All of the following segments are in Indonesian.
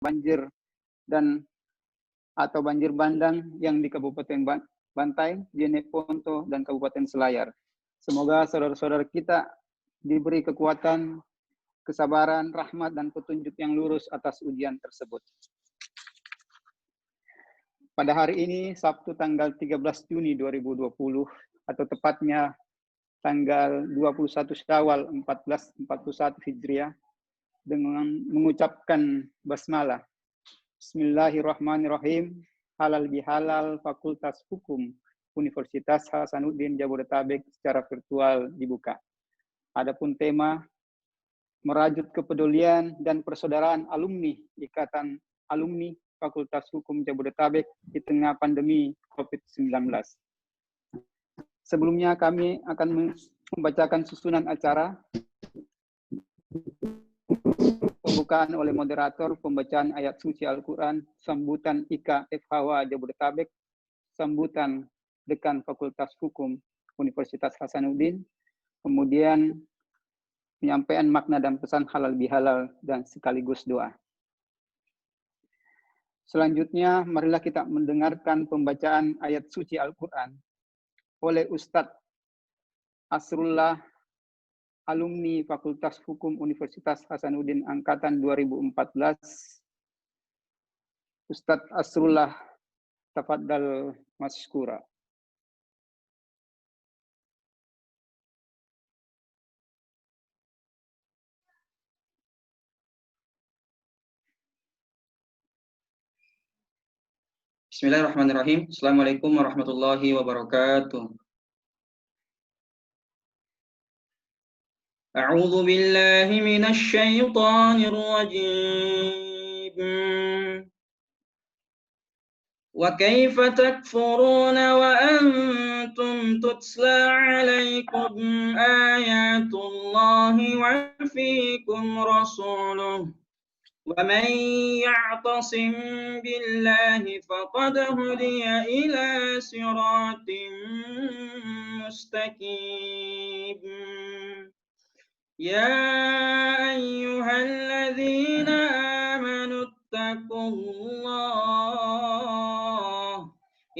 banjir dan atau banjir bandang yang di Kabupaten Bantaeng, Jeneponto, dan Kabupaten Selayar. Semoga saudara-saudara kita diberi kekuatan, kesabaran, rahmat, dan petunjuk yang lurus atas ujian tersebut. Pada hari ini, Sabtu tanggal 13 Juni 2020, atau tepatnya tanggal 21 Syawal 1441 Hijriah, dengan mengucapkan basmalah. Bismillahirrahmanirrahim. Halal bihalal, Fakultas Hukum Universitas Hasanuddin Jabodetabek secara virtual dibuka. Adapun tema merajut kepedulian dan persaudaraan alumni Ikatan Alumni Fakultas Hukum Jabodetabek di tengah pandemi COVID-19. Sebelumnya kami akan membacakan susunan acara. Pembukaan oleh moderator, pembacaan ayat suci Al-Quran, sambutan IKA FHW Jabodetabek, sambutan Dekan Fakultas Hukum Universitas Hasanuddin, kemudian penyampaian makna dan pesan halal bihalal, dan sekaligus doa. Selanjutnya, marilah kita mendengarkan pembacaan ayat suci Al-Quran oleh Ustadz Asrullah, alumni Fakultas Hukum Universitas Hasanuddin Angkatan 2014. Ustadz Asrullah, tafadhal maskura. Bismillahirrahmanirrahim. Assalamualaikum warahmatullahi wabarakatuh. A'udzu billahi minasy syaithanir rajim. Wa kaifa takfuruna wa antum tutla 'alaikum ayatullahi wa fiikum rasuluh. Wa man ya'tasim billahi faqad hudiya ila siratin mustaqim. Ya ayyuhalladzina amanu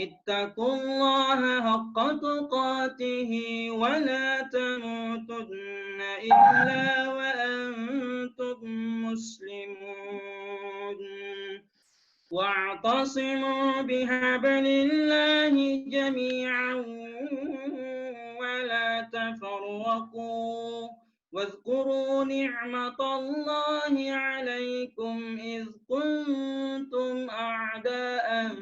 ittaqullaha haqqa tuqatihi wa la tamutunna illa wa antum muslimun. Wa'tasimu bihablillahi jami'an wa la tafarraqu. واذكروا نعمة الله عليكم إذ كنتم أعداء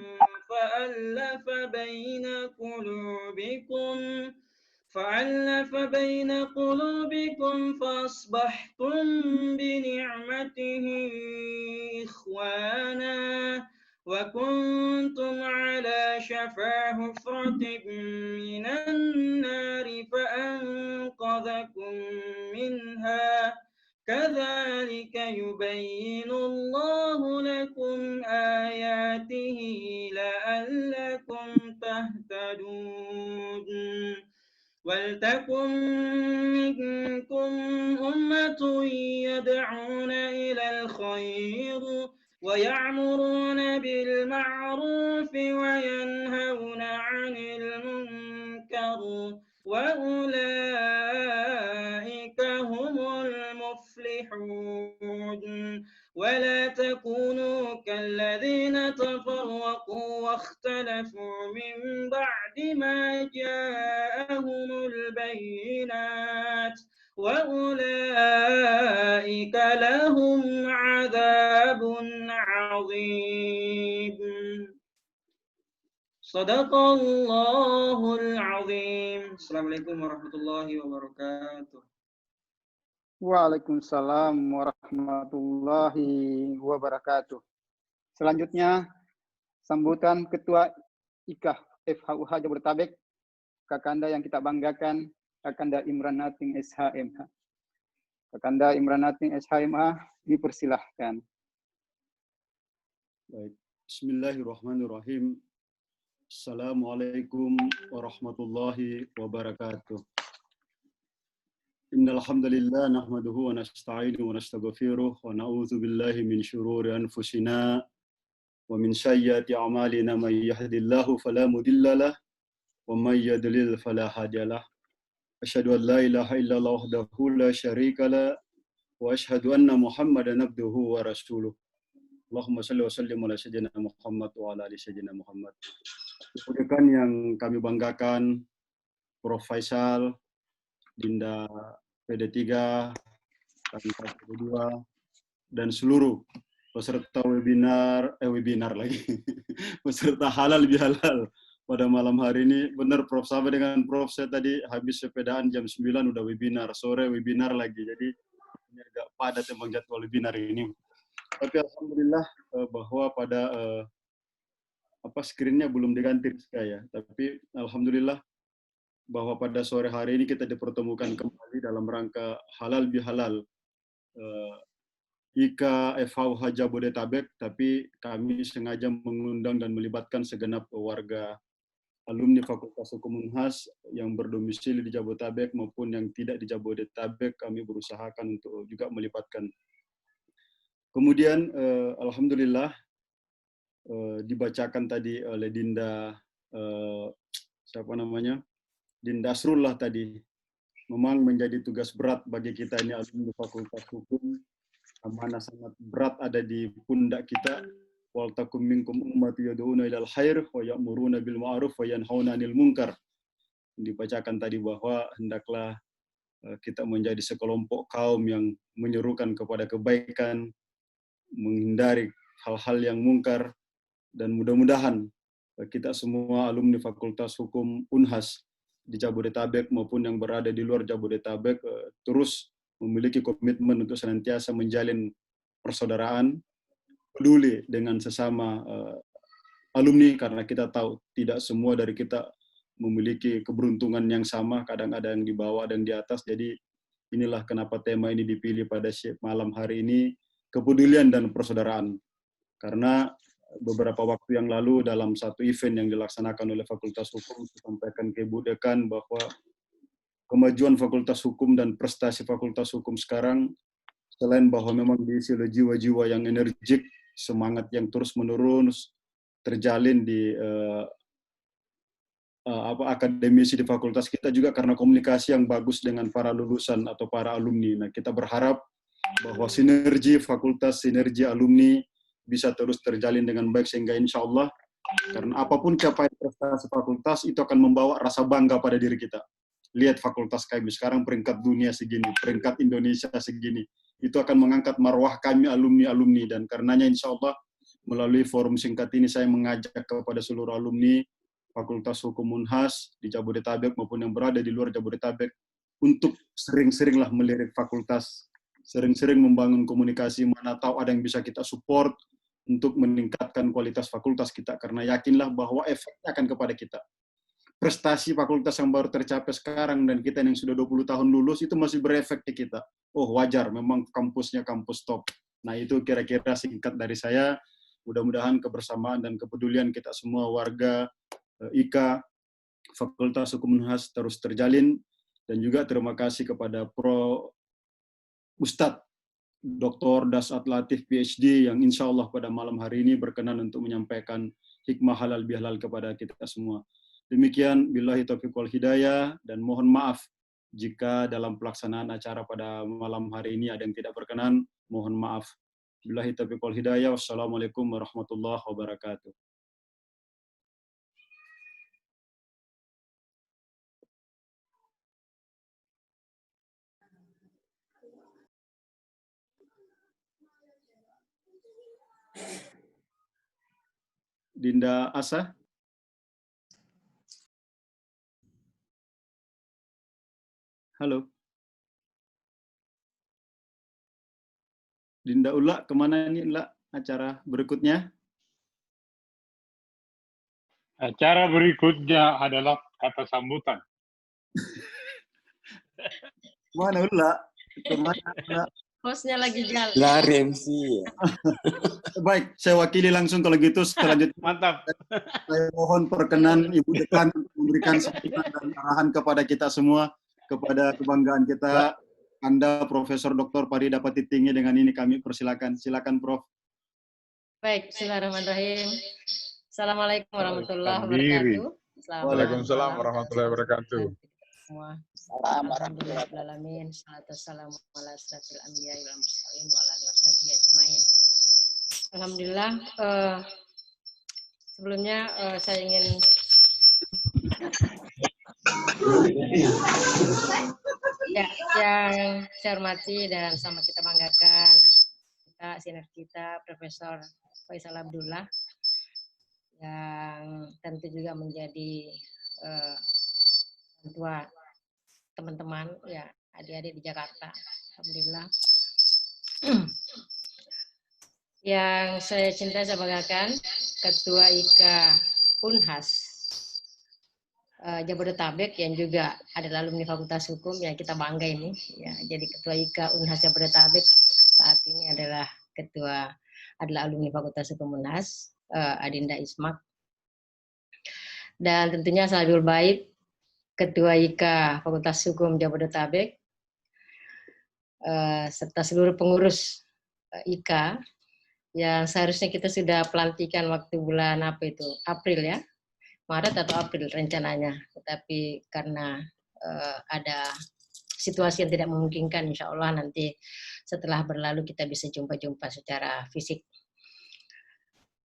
فألف بين قلوبكم فأصبحتم بنعمته إخوانا وكنتم على شفا حفرة من النار فأنقذكم منها كذلك يبين الله لكم آياته لعلكم تهتدون ولتكن منكم أمة يدعون إلى الخير ويأمرون بالمعروف وينهون عن المنكر وأولئك هم المفلحون ولا تكونوا كالذين تفرقوا واختلفوا من بعد ما جاءهم البينات وأولئك لهم عذاب عظيم. Sadaqallahul azim. Assalamualaikum warahmatullahi wabarakatuh. Waalaikumsalam warahmatullahi wabarakatuh. Selanjutnya, sambutan Ketua IKA FHUH Jabodetabek, Kakanda yang kita banggakan, Kakanda Imran Nating SHMH. Kakanda Imran Nating SHMH, dipersilahkan. Baik. Bismillahirrahmanirrahim. Assalamualaikum warahmatullahi wabarakatuh. Innal hamdalillah nahmaduhu wa nasta'inuhu wa nastaghfiruh wa na'udzu billahi min shururi anfusina wa min sayyiati a'malina may yahdihillahu fala mudilla lahu wa may yudlil fala hadiyalah. Asyhadu an la ilaha illallah wahdahu la syarika lahu wa asyhadu anna Muhammadan abduhu wa rasuluh. Allahumma shalli wa sallim ala sayyidina Muhammad wa ala ali sayyidina Muhammad. Rekan yang kami banggakan, Prof. Faisal, Dinda PD3, Kantor PD2, dan seluruh peserta webinar lagi, peserta halal bihalal pada malam hari ini. Benar Prof, sama dengan Prof, saya tadi habis sepedaan jam 9 udah webinar, sore webinar lagi, jadi ini agak padat emang jadwal webinar ini. Tapi alhamdulillah bahwa pada screen-nya belum diganti ya, tapi alhamdulillah bahwa pada sore hari ini kita dipertemukan kembali dalam rangka halal bihalal IKA FH Jabodetabek, tapi kami sengaja mengundang dan melibatkan segenap warga alumni Fakultas Hukum Unhas yang berdomisili di Jabodetabek maupun yang tidak di Jabodetabek. Kami berusahakan untuk juga melibatkan. Kemudian alhamdulillah dibacakan tadi oleh Dinda Dinda Asrullah tadi, memang menjadi tugas berat bagi kita ini alumni Fakultas Hukum. Amanah sangat berat ada di pundak kita. Wal takum minkum ummati yad'una ilal khair wa ya'muruna bil ma'ruf wa yanhauna 'anil munkar. Dibacakan tadi bahwa hendaklah kita menjadi sekelompok kaum yang menyerukan kepada kebaikan, menghindari hal-hal yang mungkar, dan mudah-mudahan kita semua alumni Fakultas Hukum Unhas di Jabodetabek maupun yang berada di luar Jabodetabek terus memiliki komitmen untuk senantiasa menjalin persaudaraan, peduli dengan sesama alumni, karena kita tahu tidak semua dari kita memiliki keberuntungan yang sama, kadang ada yang di bawah, ada yang di atas. Jadi inilah kenapa tema ini dipilih pada malam hari ini, kepedulian dan persaudaraan. Karena beberapa waktu yang lalu dalam satu event yang dilaksanakan oleh Fakultas Hukum, disampaikan ke Ibu Dekan bahwa kemajuan Fakultas Hukum dan prestasi Fakultas Hukum sekarang, selain bahwa memang diisi oleh jiwa-jiwa yang energik, semangat yang terus-menerus terjalin di akademisi di fakultas kita, juga karena komunikasi yang bagus dengan para lulusan atau para alumni. Nah, kita berharap bahwa sinergi fakultas, sinergi alumni bisa terus terjalin dengan baik, sehingga insya Allah, karena apapun capaian prestasi fakultas, itu akan membawa rasa bangga pada diri kita. Lihat fakultas kami sekarang peringkat dunia segini, peringkat Indonesia segini. Itu akan mengangkat marwah kami alumni-alumni, dan karenanya insya Allah melalui forum singkat ini saya mengajak kepada seluruh alumni Fakultas Hukum Unhas di Jabodetabek maupun yang berada di luar Jabodetabek untuk sering-seringlah melirik fakultas, sering-sering membangun komunikasi, mana tahu ada yang bisa kita support untuk meningkatkan kualitas fakultas kita, karena yakinlah bahwa efeknya akan kepada kita. Prestasi fakultas yang baru tercapai sekarang dan kita yang sudah 20 tahun lulus itu masih berefek ke kita. Oh, wajar, memang kampusnya kampus top. Nah, itu kira-kira singkat dari saya. Mudah-mudahan kebersamaan dan kepedulian kita semua warga IKA Fakultas Hukum Unhas terus terjalin, dan juga terima kasih kepada Pro Ustadz Dr. Dasat Latif PhD yang insya Allah pada malam hari ini berkenan untuk menyampaikan hikmah halal bihalal kepada kita semua. Demikian, billahi taufiq wal hidayah, dan mohon maaf jika dalam pelaksanaan acara pada malam hari ini ada yang tidak berkenan, mohon maaf. Billahi taufiq wal hidayah, wassalamualaikum warahmatullahi wabarakatuh. Dinda Asa. Halo. Dinda Ula, kemana ini Ula acara berikutnya? Acara berikutnya adalah kata sambutan. Mana Ula? Kemana Ula? Hostnya lagi jalan. Lari MC. Baik, saya wakili langsung kalau gitu. Selanjutnya, Mantap. saya mohon perkenan Ibu Dekan untuk memberikan sambutan dan arahan kepada kita semua, kepada kebanggaan kita. Anda Profesor Dr. Farida Patitinggi dengan ini kami persilakan. Silakan Prof. Baik, bismillahirrahmanirrahim. Assalamualaikum warahmatullahi Diri. wabarakatuh. Selamat Waalaikumsalam malam. warahmatullahi wabarakatuh. Semua. Salam Alhamdulillahirrahmanirrahim. Salatu wassalamu ala asyrafil anbiya'i wal mursalin wa ala alihi washabihi ajmain. Alhamdulillah, sebelumnya saya ingin yang saya hormati dan sama kita banggakan sinergita Profesor Faisal Abdullah yang tentu juga menjadi tua teman-teman ya adik-adik di Jakarta. Alhamdulillah. Yang saya cintai saya banggakan Ketua IKA Unhas Jabodetabek yang juga adalah alumni Fakultas Hukum yang kita bangga ini ya. Jadi Ketua IKA Unhas Jabodetabek saat ini adalah alumni Fakultas Hukum Unhas, Adinda Ismak. Dan tentunya Sahabul Bait Ketua IKA Fakultas Hukum Jabodetabek serta seluruh pengurus IKA yang seharusnya kita sudah pelantikan waktu bulan April ya. Maret atau April rencananya, tetapi karena ada situasi yang tidak memungkinkan, insya Allah nanti setelah berlalu kita bisa jumpa-jumpa secara fisik.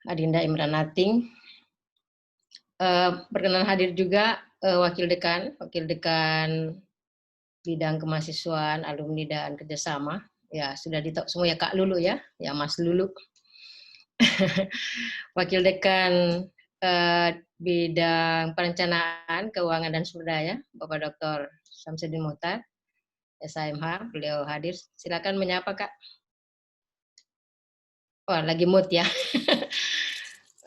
Adinda Imran Nating, berkenan hadir juga Wakil Dekan Bidang Kemahasiswaan, Alumni dan Kerjasama, ya sudah ditok semua ya Kak Lulu ya Mas Lulu. Wakil Dekan Bidang Perencanaan, Keuangan dan Sumber Daya, Bapak Dr. Syamsuddin Muhtar, SHMH, beliau hadir. Silakan menyapa Kak. Wah, lagi mute ya.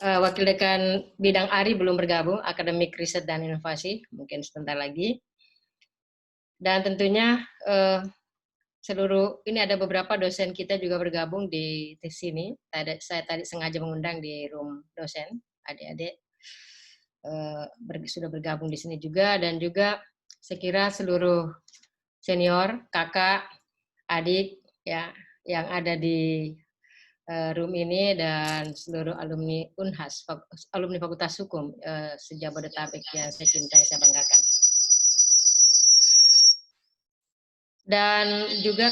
Wakil Dekan Bidang ARI belum bergabung, Akademik Riset dan Inovasi, mungkin sebentar lagi. Dan tentunya ini ada beberapa dosen kita juga bergabung di sini. Saya tadi sengaja mengundang di room dosen, adik-adik sudah bergabung di sini juga, dan juga saya kira seluruh senior, kakak, adik ya yang ada di room ini dan seluruh alumni Unhas, alumni Fakultas Hukum se-Jabodetabek yang saya cintai, saya banggakan. Dan juga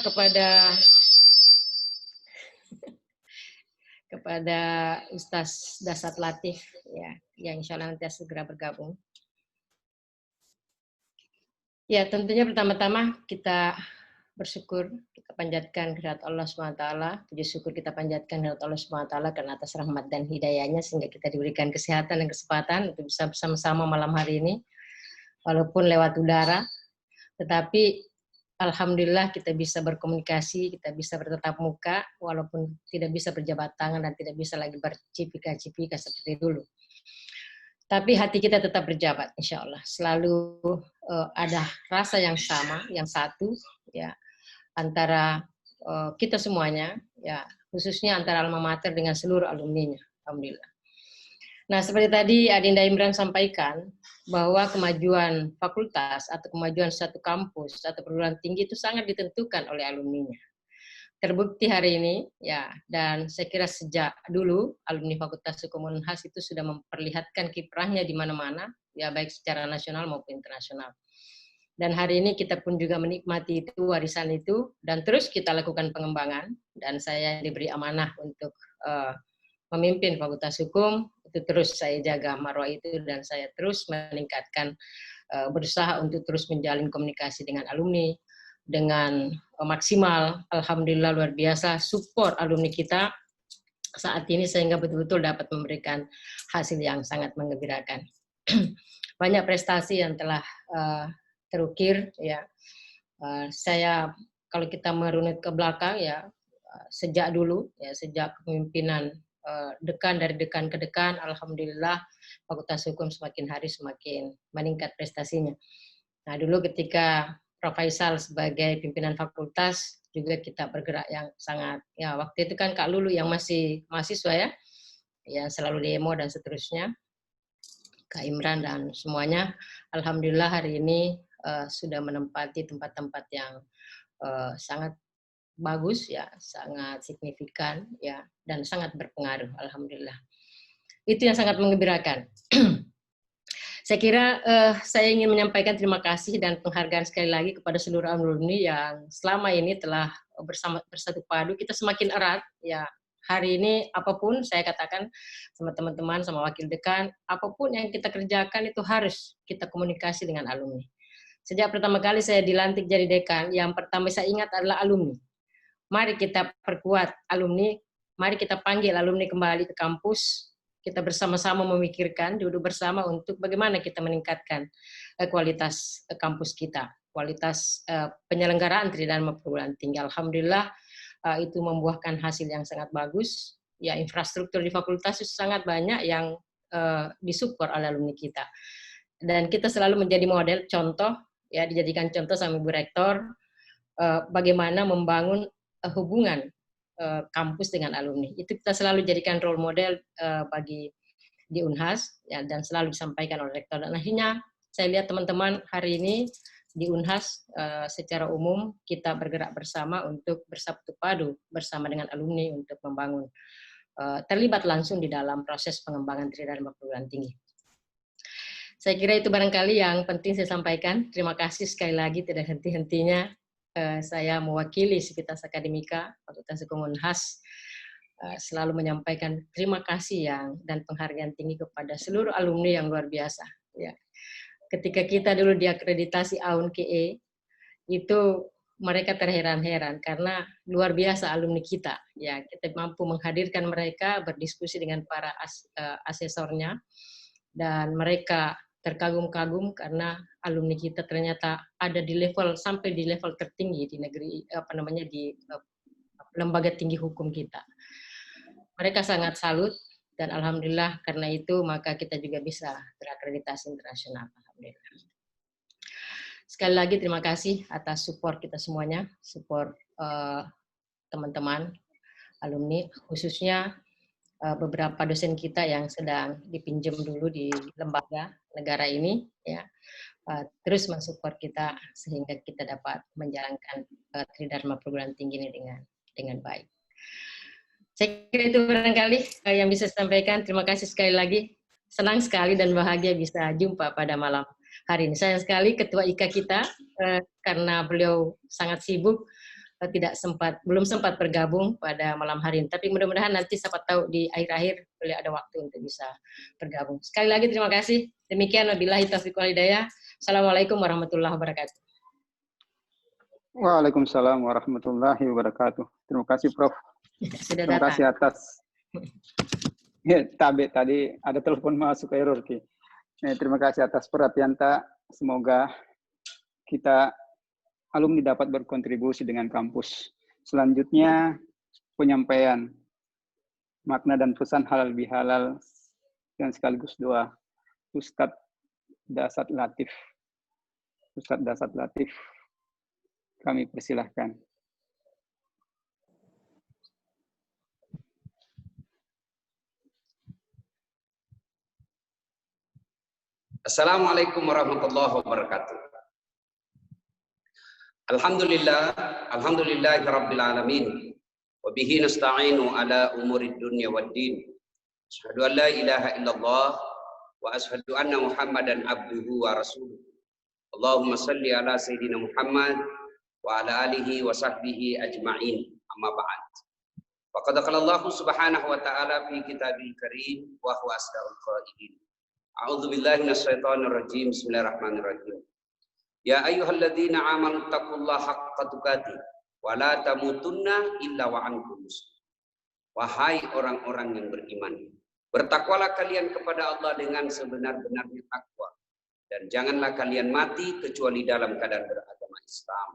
kepada Ustaz Dasat Latif ya yang insya Allah nanti segera bergabung. Ya tentunya pertama-tama kita bersyukur, kita panjatkan kehadirat Allah SWT, puji syukur kita panjatkan kehadirat Allah SWT karena atas rahmat dan hidayahnya sehingga kita diberikan kesehatan dan kesempatan untuk bisa bersama-sama malam hari ini walaupun lewat udara, tetapi alhamdulillah kita bisa berkomunikasi, kita bisa bertatap muka, walaupun tidak bisa berjabat tangan dan tidak bisa lagi bercipika-cipika seperti dulu. Tapi hati kita tetap berjabat, insya Allah. Selalu ada rasa yang sama, yang satu, ya, antara kita semuanya, ya, khususnya antara alma mater dengan seluruh alumninya, alhamdulillah. Nah, seperti tadi Adinda Imran sampaikan, bahwa kemajuan fakultas atau kemajuan suatu kampus atau perguruan tinggi itu sangat ditentukan oleh alumninya. Terbukti hari ini, ya, dan saya kira sejak dulu alumni Fakultas Hukum Unhas itu sudah memperlihatkan kiprahnya di mana-mana, ya baik secara nasional maupun internasional. Dan hari ini kita pun juga menikmati itu, warisan itu, dan terus kita lakukan pengembangan, dan saya diberi amanah untuk memimpin Fakultas Hukum, itu terus saya jaga marwah itu dan saya terus meningkatkan, berusaha untuk terus menjalin komunikasi dengan alumni dengan maksimal. Alhamdulillah luar biasa support alumni kita saat ini sehingga betul-betul dapat memberikan hasil yang sangat menggembirakan. Banyak prestasi yang telah terukir ya. Saya kalau kita merunut ke belakang ya sejak dulu ya sejak kepemimpinan dari dekan ke dekan, alhamdulillah Fakultas Hukum semakin hari semakin meningkat prestasinya. Nah dulu ketika Prof. Faisal sebagai pimpinan fakultas juga kita bergerak yang sangat, ya waktu itu kan Kak Lulu yang masih mahasiswa ya, yang selalu demo dan seterusnya, Kak Imran dan semuanya, alhamdulillah hari ini sudah menempati tempat-tempat yang sangat bagus ya, sangat signifikan ya, dan sangat berpengaruh. Alhamdulillah. Itu yang sangat mengembirakan. Saya kira saya ingin menyampaikan terima kasih dan penghargaan sekali lagi kepada seluruh alumni yang selama ini telah bersatu padu. Kita semakin erat ya. Hari ini apapun saya katakan sama teman-teman, sama wakil dekan, apapun yang kita kerjakan itu harus kita komunikasi dengan alumni. Sejak pertama kali saya dilantik jadi dekan, yang pertama saya ingat adalah alumni. Mari kita perkuat alumni, mari kita panggil alumni kembali ke kampus, kita bersama-sama memikirkan, duduk bersama untuk bagaimana kita meningkatkan kualitas kampus kita, kualitas penyelenggaraan Tridharma Perguruan Tinggi. Alhamdulillah itu membuahkan hasil yang sangat bagus. Ya, infrastruktur di fakultas itu sangat banyak yang disupport oleh alumni kita. Dan kita selalu menjadi model, contoh, ya dijadikan contoh sama Ibu Rektor, bagaimana membangun hubungan kampus dengan alumni. Itu kita selalu jadikan role model bagi di Unhas, ya, dan selalu disampaikan oleh Rektor. Dan akhirnya saya lihat teman-teman hari ini di Unhas secara umum kita bergerak bersama untuk bersatu padu bersama dengan alumni untuk membangun, terlibat langsung di dalam proses pengembangan Tridharma Perguruan Tinggi. Saya kira itu barangkali yang penting saya sampaikan. Terima kasih sekali lagi tidak henti-hentinya saya mewakili Sivitas Akademika Fakultas Hukum Unhas selalu menyampaikan terima kasih dan penghargaan tinggi kepada seluruh alumni yang luar biasa. Ya. Ketika kita dulu diakreditasi AUN KE, itu mereka terheran-heran karena luar biasa alumni kita. Ya, kita mampu menghadirkan mereka berdiskusi dengan para asesornya, dan mereka terkagum-kagum karena alumni kita ternyata ada di level sampai di level tertinggi di negeri di lembaga tinggi hukum kita. Mereka sangat salut. Dan alhamdulillah karena itu maka kita juga bisa terakreditasi internasional. Alhamdulillah. Sekali lagi terima kasih atas support kita semuanya, support teman-teman alumni, khususnya beberapa dosen kita yang sedang dipinjam dulu di lembaga negara ini, ya, terus mensupport kita sehingga kita dapat menjalankan Tridharma Perguruan Tinggi ini dengan baik. Saya kira itu barangkali yang bisa saya sampaikan. Terima kasih sekali lagi. Senang sekali dan bahagia bisa jumpa pada malam hari ini. Sayang sekali Ketua IKA kita, karena beliau sangat sibuk, belum sempat bergabung pada malam hari ini. Tapi mudah-mudahan nanti siapa tahu di akhir-akhir beliau ada waktu untuk bisa bergabung. Sekali lagi terima kasih. Demikian wabillahi taufiq wal hidayah. Assalamualaikum warahmatullahi wabarakatuh. Waalaikumsalam warahmatullahi wabarakatuh. Terima kasih Prof. Sudah Terima datang. kasih atas tadi ada telepon masuk error Ki. Terima kasih atas perhatian tak. Semoga kita alumni dapat berkontribusi dengan kampus. Selanjutnya penyampaian makna dan pesan halal bihalal dan sekaligus doa Ustadz Dasat Latif. Ustadz Dasat Latif, kami persilahkan. Assalamualaikum warahmatullahi wabarakatuh. Alhamdulillahi rabbil alamin. Wa bihi nasta'inu ala umurid dunya waddin. Asyhadu an la ilaha illallah wa asyhadu anna Muhammadan abduhu wa rasuluh. Allahumma salli ala sayyidina Muhammad wa ala alihi wa sahbihi ajma'in. Amma ba'd. Wa qad qala Allah subhanahu wa ta'ala fi kitabil karim wa huwa asdaqul qailin. A'udzu billahi minasyaitonir rajim. Bismillahirrahmanirrahim. Ya ayyuhalladzina amanu taqullaha haqqa tuqatih wa la tamutunna illa wa antum muslimun. Wahai orang-orang yang beriman, bertakwalah kalian kepada Allah dengan sebenar-benarnya takwa, dan janganlah kalian mati kecuali dalam keadaan beragama Islam.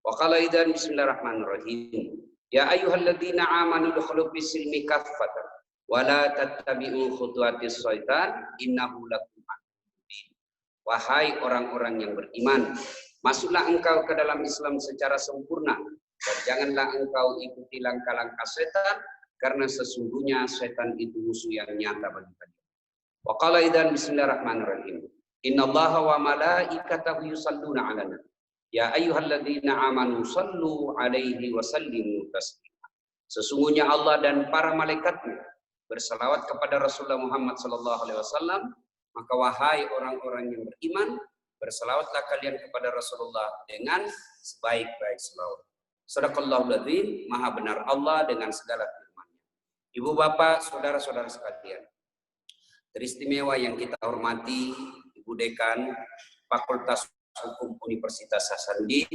Wa qala idzan bismillahirrahmanirrahim. Ya ayyuhalladzina amanu dukhulu fis-silmi kaffatan wala tattabi'u khutuwatis syaitan innahu lakum aduwwun mubin. Wahai orang-orang yang beriman, masuklah engkau ke dalam Islam secara sempurna dan janganlah engkau ikuti langkah-langkah setan, karena sesungguhnya setan itu musuh yang nyata bagi kalian. Wa qala idzan bismillahirrahmanirrahim. Innallaha wa malaikatahu yusholluna 'alan nabi. Ya ayyuhalladzina amanu sallu alaihi wa sallimu taslima. Sesungguhnya Allah dan para malaikatnya bersalawat kepada Rasulullah Muhammad sallallahu alaihi wasallam, maka wahai orang-orang yang beriman, bersalawatlah kalian kepada Rasulullah dengan sebaik-baik selawat. Shadaqallahul adzim, maha benar Allah dengan segala firman-Nya. Ibu bapak, saudara-saudara sekalian, teristimewa yang kita hormati, Ibu Dekan Fakultas Hukum Universitas Hasanuddin,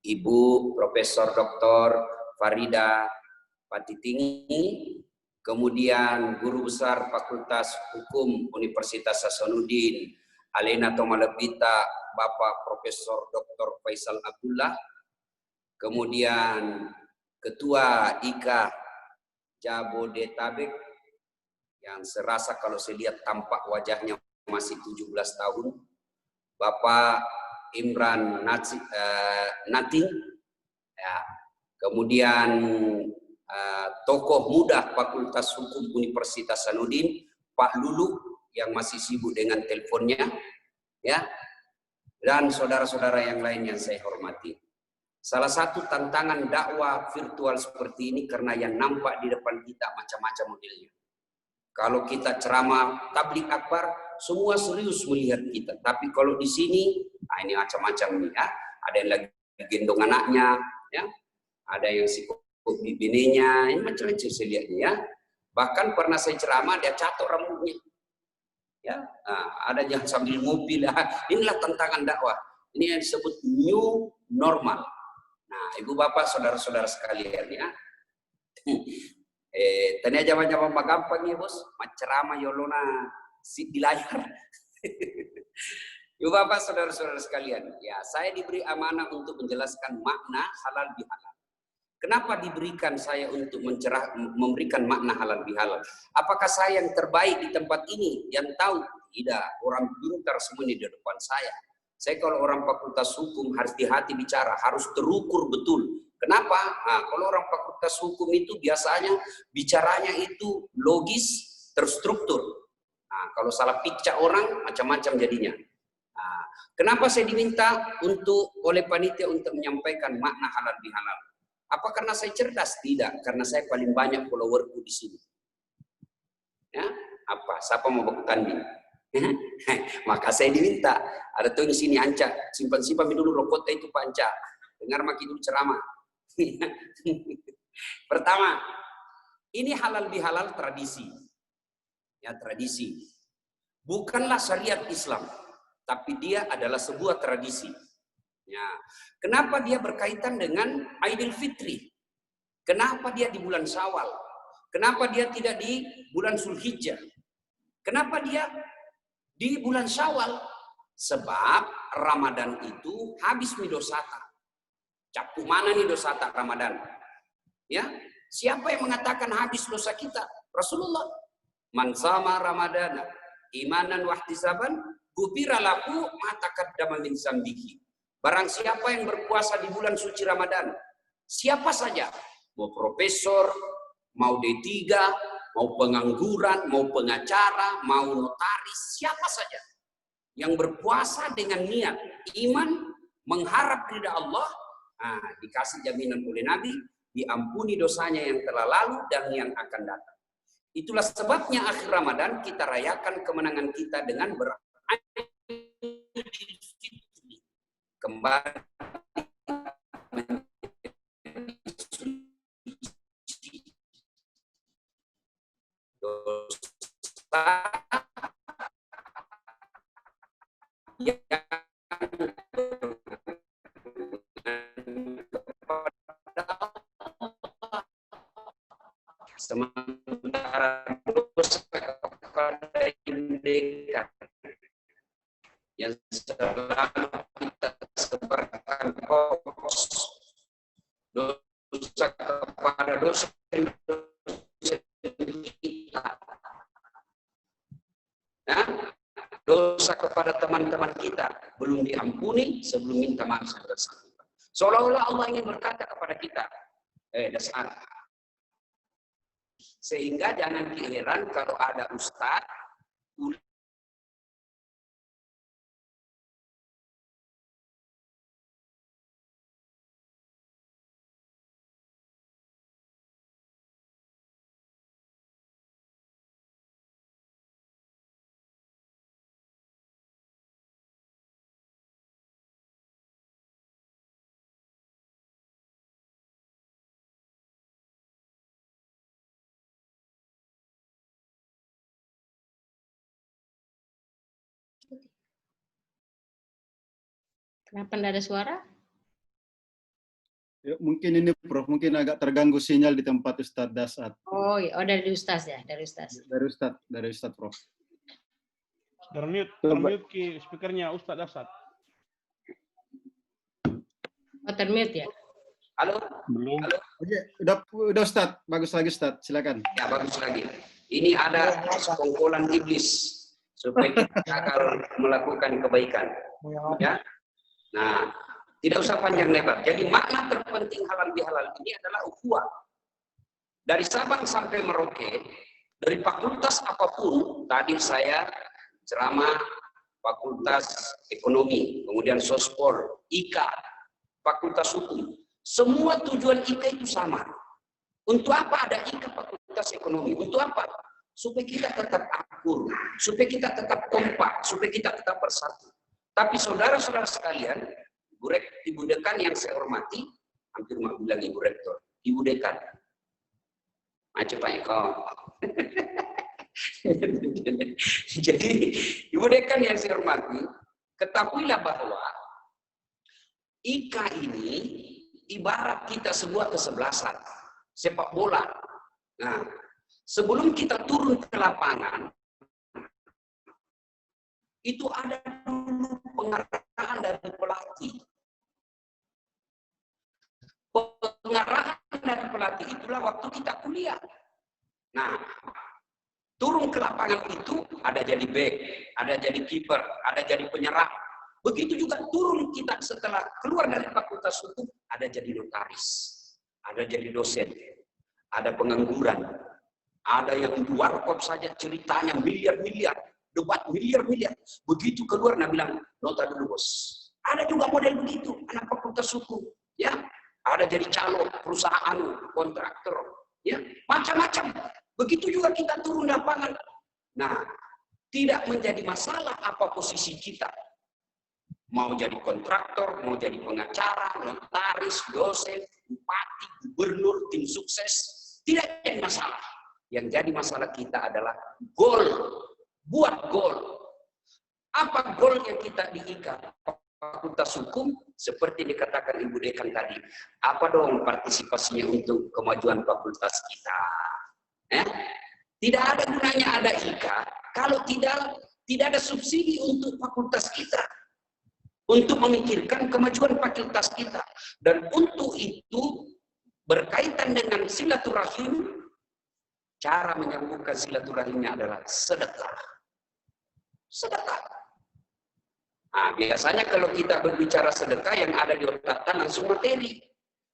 Ibu Profesor Dr. Farida Patitingi, kemudian Guru Besar Fakultas Hukum Universitas Hasanuddin, Alena Tomalebita, Bapak Profesor Dr. Faisal Abdullah, kemudian Ketua IKA Jabodetabek, yang serasa kalau saya lihat tampak wajahnya masih 17 tahun, Bapak Imran Nating, ya. Kemudian tokoh muda Fakultas Hukum Universitas Hasanuddin, Pak Lulu yang masih sibuk dengan teleponnya, ya, dan saudara-saudara yang lain yang saya hormati. Salah satu tantangan dakwah virtual seperti ini karena yang nampak di depan kita macam-macam modelnya. Kalau kita ceramah tabligh akbar, semua serius melihat kita. Tapi kalau di sini, ini macam-macam nih ya. Ada yang lagi gendong anaknya, ya. Ada yang sikut bininya, ini macam-macam saya lihat ya. Bahkan pernah saya ceramah dia catok rambutnya. Ya, ada yang sambil ngopi lah. Inilah tantangan dakwah. Ini yang disebut new normal. Nah, ibu bapak, saudara-saudara sekalian ya. Tanya zaman-zaman gampang ya bos, ceramah yolona si di layar. Ibu bapak, saudara-saudara sekalian, ya saya diberi amanah untuk menjelaskan makna halal bihalal. Kenapa diberikan saya untuk memberikan makna halal bihalal? Apakah saya yang terbaik di tempat ini yang tahu? Tidak, orang pintar semuanya di depan saya. Saya kalau orang fakultas hukum harus hati-hati bicara, harus terukur betul. Kenapa? Nah, kalau orang fakultas hukum itu biasanya bicaranya itu logis, terstruktur. Nah, kalau salah picak orang, macam-macam jadinya. Nah, kenapa saya diminta oleh panitia untuk menyampaikan makna halal bihalal? Apa karena saya cerdas? Tidak, karena saya paling banyak followerku di sini. Ya, apa? Siapa mau baku tanding? Maka saya diminta. Ada tuh di sini Anca, simpan-simpan dulu rokok itu Pak Anca. Dengar makin dulu ceramah. Pertama, ini halal bihalal tradisi. Ya, tradisi. Bukanlah syariat Islam, tapi dia adalah sebuah tradisi. Ya. Kenapa dia berkaitan dengan Idul Fitri? Kenapa dia di bulan Syawal? Kenapa dia tidak di bulan Zulhijjah? Kenapa dia di bulan Syawal? Sebab Ramadan itu habis midosata. Capu mana nih dosa tak Ramadan? Ya, siapa yang mengatakan habis dosa kita? Rasulullah. Man sama Ramadana imanan wahtisaban gufira lahu ma taqaddama min zambihi. Barang siapa yang berpuasa di bulan suci Ramadan, siapa saja, mau profesor, mau D3, mau pengangguran, mau pengacara, mau notaris, siapa saja yang berpuasa dengan niat iman, mengharap ridha Allah, dikasih jaminan oleh Nabi, diampuni dosanya yang telah lalu dan yang akan datang. Itulah sebabnya akhir Ramadan kita rayakan kemenangan kita dengan kembali dosa yang sementara dosa kepada Indeka yang selalu kita sebarkan hoax, dosa kepada dosa kita, nah, dosa kepada teman-teman kita belum diampuni sebelum minta maaf kepada Allah. Seolah-olah Allah ingin berkata kepada kita, dasar. Sehingga jangan heran kalau ada ustadz Kenapa tidak ada suara? Ya, mungkin ini Prof, mungkin agak terganggu sinyal di tempat Ustadz Dasat. Oh, iya. Oh, dari Ustaz ya, dari Ustaz. Dari Ustadz Prof. Termute ki speakernya Ustadz Dasat. Oh, termute ya? Halo? Belum. Halo? Oke, udah Ustadz, bagus lagi Ustadz, silakan. Ya, bagus lagi. Ini ada sekongkolan iblis supaya kita gagal melakukan kebaikan. Ya. Nah, tidak usah panjang lebar. Jadi makna terpenting halal bihalal ini adalah ukhuwah. Dari Sabang sampai Merauke, dari fakultas apapun, tadi saya ceramah fakultas ekonomi, kemudian sospol, IKA, fakultas hukum. Semua tujuan IKA itu sama. Untuk apa ada IKA fakultas ekonomi? Untuk apa? Supaya kita tetap akur, supaya kita tetap kompak, supaya kita tetap bersatu. Tapi saudara-saudara sekalian, Ibu Dekan yang saya hormati, hampir mau bilang Ibu Rektor, Ibu Dekan. Macam Pak Eko. Jadi, Ibu Dekan yang saya hormati, ketahuilah bahwa IKA ini ibarat kita sebuah kesebelasan, sepak bola. Nah, sebelum kita turun ke lapangan, itu ada dulu pengarahan dari pelatih. Pengarahan dari pelatih itulah waktu kita kuliah. Nah, turun ke lapangan itu ada jadi back, ada jadi kiper, ada jadi penyerang. Begitu juga turun kita setelah keluar dari fakultas hukum, ada jadi notaris, ada jadi dosen, ada pengangguran, ada yang di warkop saja ceritanya miliar-miliar, debat miliar-miliar. Begitu keluar, nah bilang, nota dulu bos. Ada juga model begitu, anak fakultas hukum, ya. Ada jadi calon perusahaan, kontraktor, ya, macam-macam. Begitu juga kita turun lapangan. Nah, tidak menjadi masalah apa posisi kita. Mau jadi kontraktor, mau jadi pengacara, notaris, dosen, bupati, gubernur, tim sukses, tidak jadi masalah. Yang jadi masalah kita adalah goal. Buat goal. Apa goal yang kita diikat? Fakultas hukum, seperti dikatakan Ibu Dekan tadi, apa dong partisipasinya untuk kemajuan fakultas kita? Tidak ada gunanya ada IKA kalau tidak ada subsidi untuk fakultas kita, untuk memikirkan kemajuan fakultas kita. Dan untuk itu berkaitan dengan silaturahim, cara menyambungkan silaturahimnya adalah sedekah. Sedekah. Nah, biasanya kalau kita berbicara sedekah yang ada di otak kan langsung materi.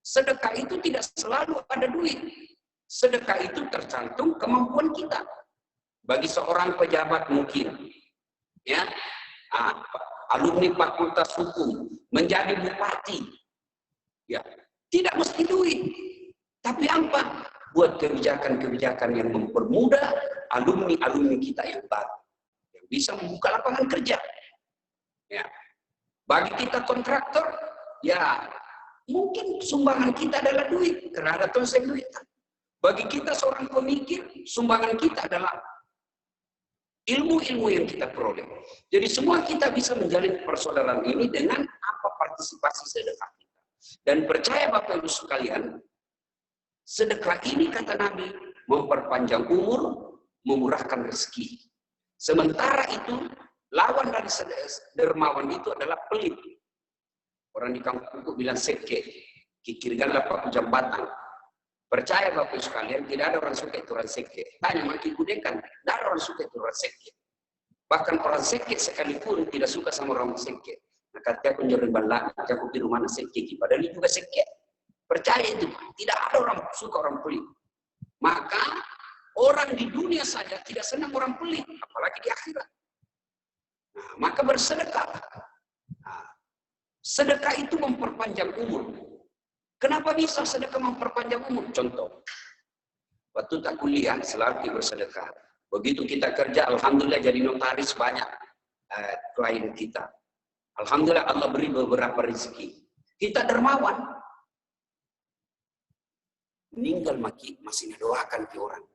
Sedekah itu tidak selalu ada duit. Sedekah itu tercantum kemampuan kita. Bagi seorang pejabat mungkin, ya, alumni fakultas hukum menjadi bupati, ya, tidak mesti duit. Tapi apa? Buat kebijakan-kebijakan yang mempermudah alumni-alumni kita yang baru, yang bisa membuka lapangan kerja. Ya. Bagi kita kontraktor, ya mungkin sumbangan kita adalah duit, karena ada konsep duit. Bagi kita seorang pemikir, sumbangan kita adalah ilmu-ilmu yang kita peroleh. Jadi semua kita bisa menjalin persaudaraan ini dengan apa partisipasi sedekah kita. Dan percaya Bapak Ibu sekalian, sedekah ini kata Nabi memperpanjang umur, memurahkan rezeki. Sementara itu lawan dari dermawan itu adalah pelit. Orang di kampungku bilang seke, kikirkanlah Pak jambatan. Percaya Bapak sekalian, tidak ada orang suka itu orang seke. Tanya makin kudekan, tidak ada orang suka itu orang seke. Bahkan orang seke sekalipun tidak suka sama orang seke. Nah, kata aku nyuruh bala, aku di rumah seke, padahal itu juga seke. Percaya itu, tidak ada orang suka orang pelit. Maka orang di dunia saja tidak senang orang pelit, apalagi di akhirat. Nah, maka bersedekah. Nah, sedekah itu memperpanjang umur. Kenapa bisa sedekah memperpanjang umur? Contoh, waktu tak kuliah selalu bersedekah. Begitu kita kerja, alhamdulillah jadi notaris banyak klien kita. Alhamdulillah Allah beri beberapa rezeki. Kita dermawan. Meninggal masih doakan ke orang.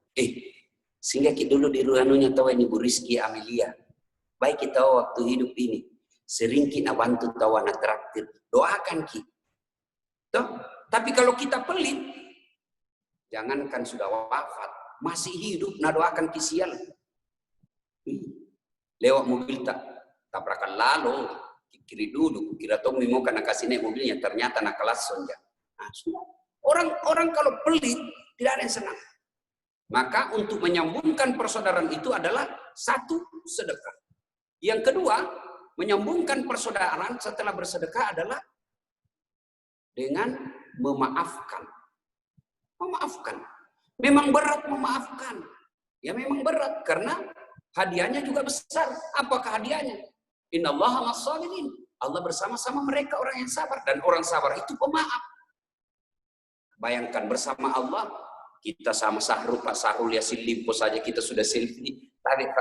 Sehingga kita dulu di ruanunya tahu ini Bu Rizki Amelia. Baik kita waktu hidup ini, sering kita bantu tahu anak traktir, doakan kita. Toh? Tapi kalau kita pelit, jangankan sudah wafat, masih hidup, nah doakan kisian. Lewat mobil tabrakan lalu, kiri dulu, kira tong mau karena kasih naik mobilnya, ternyata nak kelas sonja. Nah, orang kalau pelit tidak ada yang senang. Maka untuk menyambungkan persaudaraan itu adalah satu, sedekah. Yang kedua, menyambungkan persaudaraan setelah bersedekah adalah dengan memaafkan. Memaafkan. Memang berat memaafkan. Ya memang berat karena hadiahnya juga besar. Apakah hadiahnya? Innallaha ma'as-sabirin. Allah bersama-sama mereka orang yang sabar, dan orang sabar itu pemaaf. Bayangkan bersama Allah, kita sama Sahrul, Pak Sahrul Yassin Limpo saja kita sudah selfie. Tarik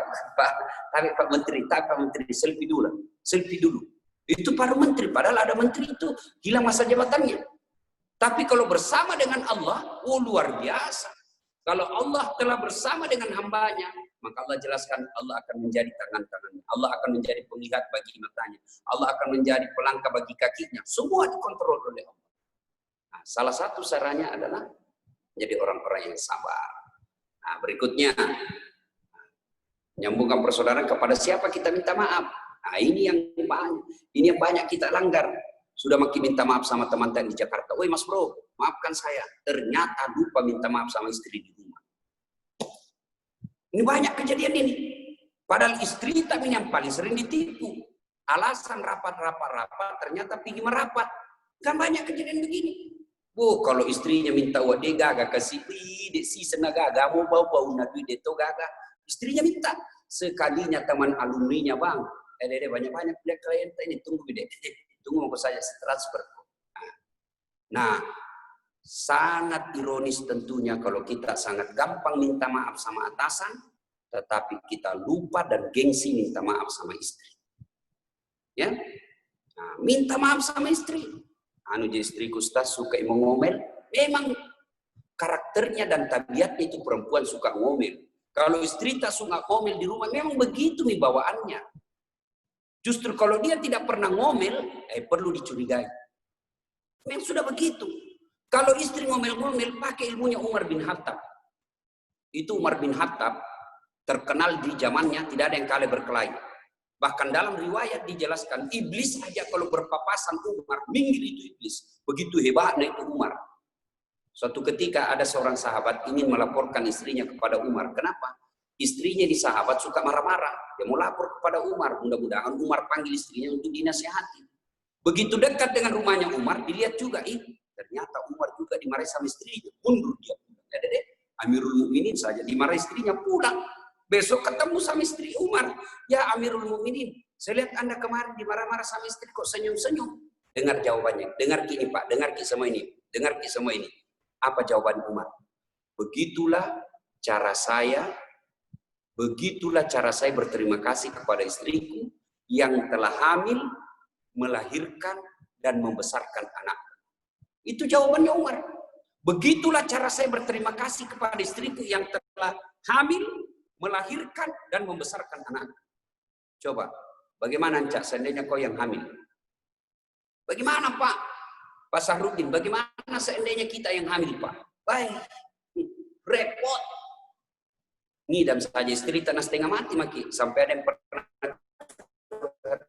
Pak Menteri, selfie dulu. Selfie dulu. Itu para menteri, padahal ada menteri itu hilang masa jabatannya. Tapi kalau bersama dengan Allah, luar biasa. Kalau Allah telah bersama dengan hambanya, maka Allah jelaskan Allah akan menjadi tangan-tangannya. Allah akan menjadi penglihat bagi matanya. Allah akan menjadi pelangkah bagi kakinya. Semua dikontrol oleh Allah. Nah, salah satu caranya adalah menjadi orang-orang yang sabar. Nah, berikutnya, menyambungkan persaudaraan kepada siapa kita minta maaf. Nah, ini yang banyak kita langgar. Sudah makin minta maaf sama teman-teman di Jakarta. Woi Mas Bro, maafkan saya. Ternyata lupa minta maaf sama istri di rumah. Ini banyak kejadian ini. Padahal istri tapi yang paling sering ditipu. Alasan rapat, ternyata pergi merapat. Kan banyak kejadian begini. Kalau istrinya minta uang dia gagal kasih, dek si senaga gagal, mau bau nadu dia to gagal. Istrinya minta. Sekalinya teman alumninya bang, banyak-banyak dia klien ini tunggu deh. Tunggu mau saya transfer. Nah, sangat ironis tentunya kalau kita sangat gampang minta maaf sama atasan, tetapi kita lupa dan gengsi minta maaf sama istri. Ya, nah, minta maaf sama istri. Jadi istriku suka ngomel. Memang karakternya dan tabiatnya itu perempuan suka ngomel. Kalau istri tak suka ngomel di rumah, memang begitu nih bawaannya. Justru kalau dia tidak pernah ngomel, perlu dicurigai. Memang sudah begitu. Kalau istri ngomel-ngomel, pakai ilmunya Umar bin Khattab. Itu Umar bin Khattab terkenal di zamannya tidak ada yang kalah berkelahi. Bahkan dalam riwayat dijelaskan, iblis aja kalau berpapasan Umar, minggir itu iblis. Begitu hebatnya itu Umar. Suatu ketika ada seorang sahabat ingin melaporkan istrinya kepada Umar. Kenapa? Istrinya di sahabat suka marah-marah. Dia mau lapor kepada Umar. Mudah-mudahan Umar panggil istrinya untuk dinasihati. Begitu dekat dengan rumahnya Umar, dilihat juga, ternyata Umar juga dimarahi sama istrinya. Mundur dia. Amirul Mukminin saja dimarahi istrinya, pulang. Besok ketemu sama istri Umar. Ya Amirul Mukminin, saya lihat Anda kemarin dimarah-marah sama istri kok senyum-senyum. Dengar jawabannya. Dengar ki Pak, dengar ki semua ini. Dengar ki semua ini. Apa jawaban Umar? Begitulah cara saya berterima kasih kepada istriku yang telah hamil, melahirkan, dan membesarkan anak. Itu jawabannya Umar. Begitulah cara saya berterima kasih kepada istriku yang telah hamil, melahirkan, dan membesarkan anak. Coba, bagaimana Cak seandainya kau yang hamil? Bagaimana Pak? Pak Sahrudin, bagaimana seandainya kita yang hamil Pak? Baik, repot. Ngidam saja istri tanah setengah mati maki. Sampai ada yang pernah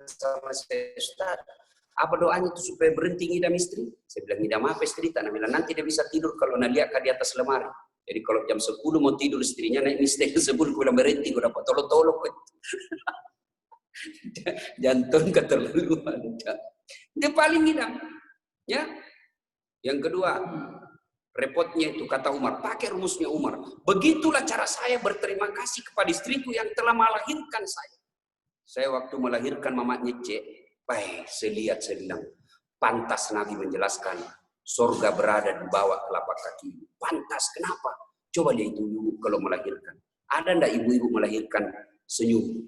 sama saya, Ustaz, apa doanya itu supaya berhenti ngidam istri? Saya bilang, ngidam apa istri tanah? Bilang, nanti dia bisa tidur kalau Nadia di atas lemari. Jadi kalau jam 10 mau tidur istrinya naik misteri 10, aku bilang berhenti, aku dapat tolong-tolong. Jantung keterlaluan. Dia paling ngidam. Ya. Yang kedua, repotnya itu kata Umar, pakai rumusnya Umar. Begitulah cara saya berterima kasih kepada istriku yang telah melahirkan saya. Saya waktu melahirkan mamanya Cek, baik, saya bilang, pantas Nabi menjelaskan, surga berada di bawah telapak kaki. Pantas, kenapa? Coba lihat dulu kalau melahirkan. Ada enggak ibu-ibu melahirkan senyum?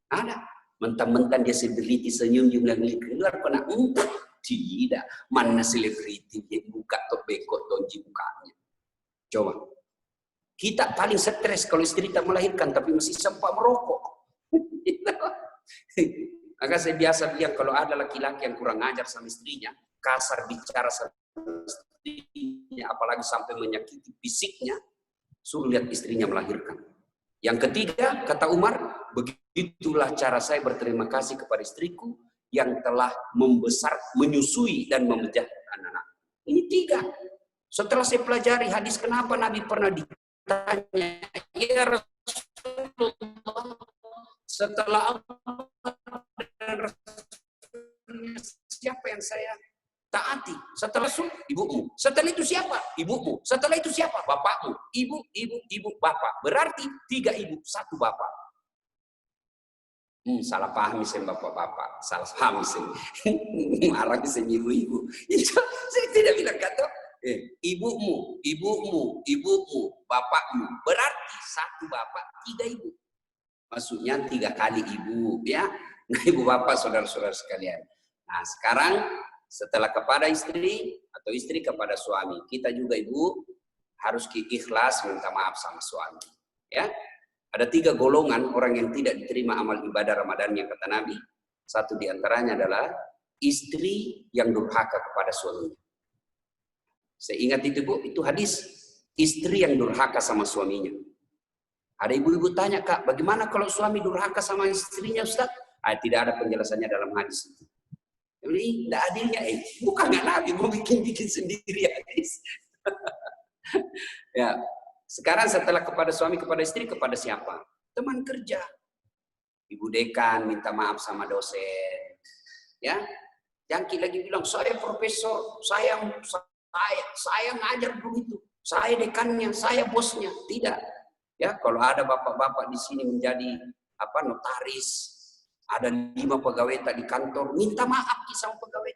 Ada. Mentang-mentang dia selebriti senyum, dia keluar pernah. Tidak. Mana selebriti dia buka atau bekot tonji mukanya. Coba. Kita paling stres kalau istri tak melahirkan, tapi masih sempat merokok. Maka saya biasa bilang kalau ada laki-laki yang kurang ajar sama istrinya, kasar bicara sama istrinya, apalagi sampai menyakiti fisiknya, suruh lihat istrinya melahirkan. Yang ketiga, kata Umar, begitulah cara saya berterima kasih kepada istriku yang telah membesar, menyusui dan membesarkan anak-anak. Ini 3. Setelah saya pelajari hadis, kenapa Nabi pernah ditanya, ya Rasulullah, setelah Allah dan Rasulnya, siapa yang saya taati? Setelah itu ibumu. Setelah itu siapa? Ibumu. Setelah itu siapa? Bapakmu. Ibu, bapak. Berarti 3 ibu, 1 bapak. Salah paham sih bapak-bapak. Salah paham sih. Marah sih ibu-ibu. Saya tidak bilang kata ibumu, bapakmu. Berarti 1 bapak, 3 ibu. Maksudnya 3 kali ibu, ya. Nah, ibu bapak, saudara-saudara sekalian. Nah, sekarang setelah kepada istri atau istri kepada suami, kita juga ibu harus ikhlas minta maaf sama suami. Ya, ada 3 golongan orang yang tidak diterima amal ibadah Ramadannya kata Nabi. 1 diantaranya adalah istri yang durhaka kepada suaminya. Saya ingat itu bu, itu hadis istri yang durhaka sama suaminya. Ada ibu-ibu tanya, Kak, bagaimana kalau suami durhaka sama istrinya, Ustaz? Tidak ada penjelasannya dalam hadis itu. Ini tidak adilnya, bukan nggak Nabi mau bikin sendiri hadis. Ya, sekarang setelah kepada suami, kepada istri, kepada siapa? Teman kerja. Ibu dekan minta maaf sama dosen. Ya, Jangki lagi bilang, saya profesor, saya ngajar begitu. Saya dekannya, saya bosnya. Tidak. Ya, kalau ada bapak-bapak di sini menjadi notaris, ada 5 pegawai di kantor, minta maaf sama pegawai.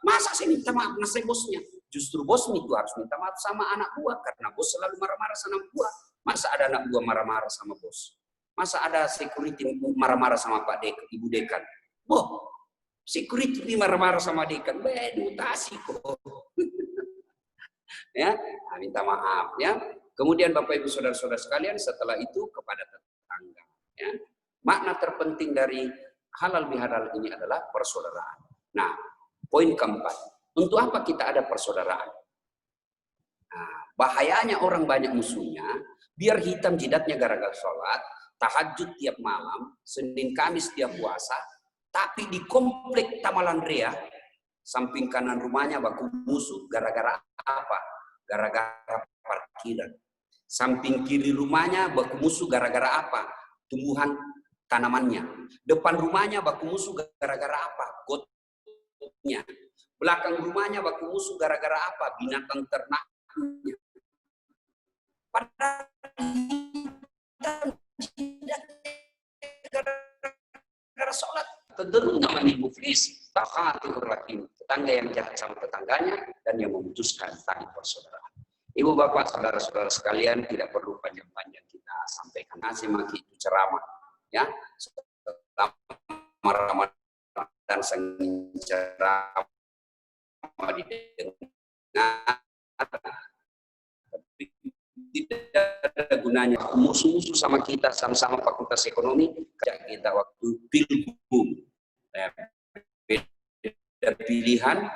Masa saya minta maaf karena saya bosnya? Justru bos itu harus minta maaf sama anak buah karena bos selalu marah-marah sama buah. Masa ada anak buah marah-marah sama bos? Masa ada security marah-marah sama Pak Dek, Ibu Dekan? Boh, security marah-marah sama dekan, mutasi kok. Ya, minta maaf ya. Kemudian Bapak Ibu Saudara-saudara sekalian, setelah itu kepada tetangga. Ya. Makna terpenting dari halal bihalal ini adalah persaudaraan. Nah, poin keempat, untuk apa kita ada persaudaraan? Nah, bahayanya orang banyak musuhnya, biar hitam jidatnya gara-gara sholat, tahajud tiap malam, Senin Kamis tiap puasa, tapi di komplek Tamalandrea, samping kanan rumahnya baku musuh, gara-gara apa? Gara-gara parkiran. Samping kiri rumahnya baku musuh gara-gara apa? Tumbuhan tanamannya. Depan rumahnya baku musuh gara-gara apa? Gotnya. Belakang rumahnya baku musuh gara-gara apa? Binatang ternaknya. Padahal gara-gara sholat. Tentu namanya muflis. Takhatul rahim. Tetangga yang jahat sama tetangganya dan yang memutuskan tali persaudaraan. Ibu bapak saudara-saudara sekalian, tidak perlu panjang-panjang kita sampaikan. Nasi maki itu ceramah, ya. Selama Ramadan sengin ceramah didengar, tapi tidak ada gunanya. Musuh-musuh sama kita, sama-sama fakultas ekonomi, kita waktu pilgub, beda pilihan,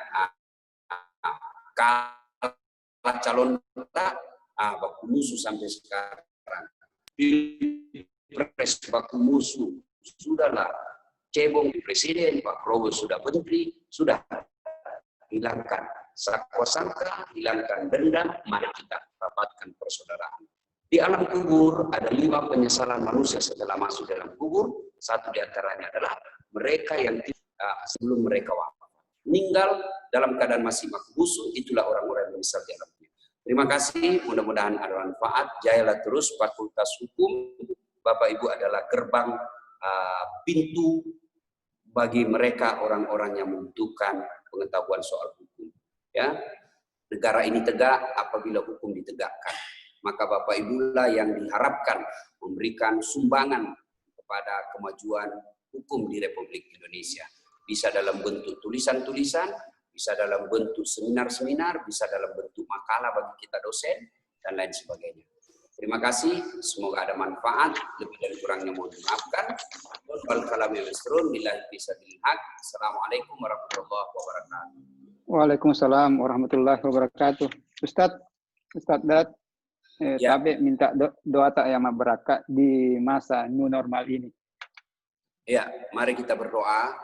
calon kita baku musuh sampai sekarang. Pilpres baku musuh, sudahlah cebong presiden, Pak Prabowo sudah menteri, sudah hilangkan sangka, hilangkan dendam, mari kita dapatkan persaudaraan. Di alam kubur ada 5 penyesalan manusia setelah masuk dalam kubur. 1 diantaranya adalah mereka yang sebelum mereka wafat meninggal dalam keadaan masih baku musuh, itulah orang-orang yang menyesal di alam. Terima kasih, mudah-mudahan ada manfaat. Jayalah terus Fakultas Hukum. Bapak Ibu adalah gerbang pintu bagi mereka orang-orang yang membutuhkan pengetahuan soal hukum. Ya, negara ini tegak apabila hukum ditegakkan. Maka Bapak Ibulah yang diharapkan memberikan sumbangan kepada kemajuan hukum di Republik Indonesia. Bisa dalam bentuk tulisan-tulisan, bisa dalam bentuk seminar-seminar, bisa dalam bentuk makalah bagi kita dosen, dan lain sebagainya. Terima kasih, semoga ada manfaat. Lebih dari kurangnya mohon dimaafkan. Wal kalam yasrun billahi fisabilil haq. Assalamualaikum warahmatullahi wabarakatuh. Waalaikumsalam warahmatullahi wabarakatuh. Ustadz Dat, Ya. Tabe minta doa tak yang berkah di masa new normal ini. Ya, mari kita berdoa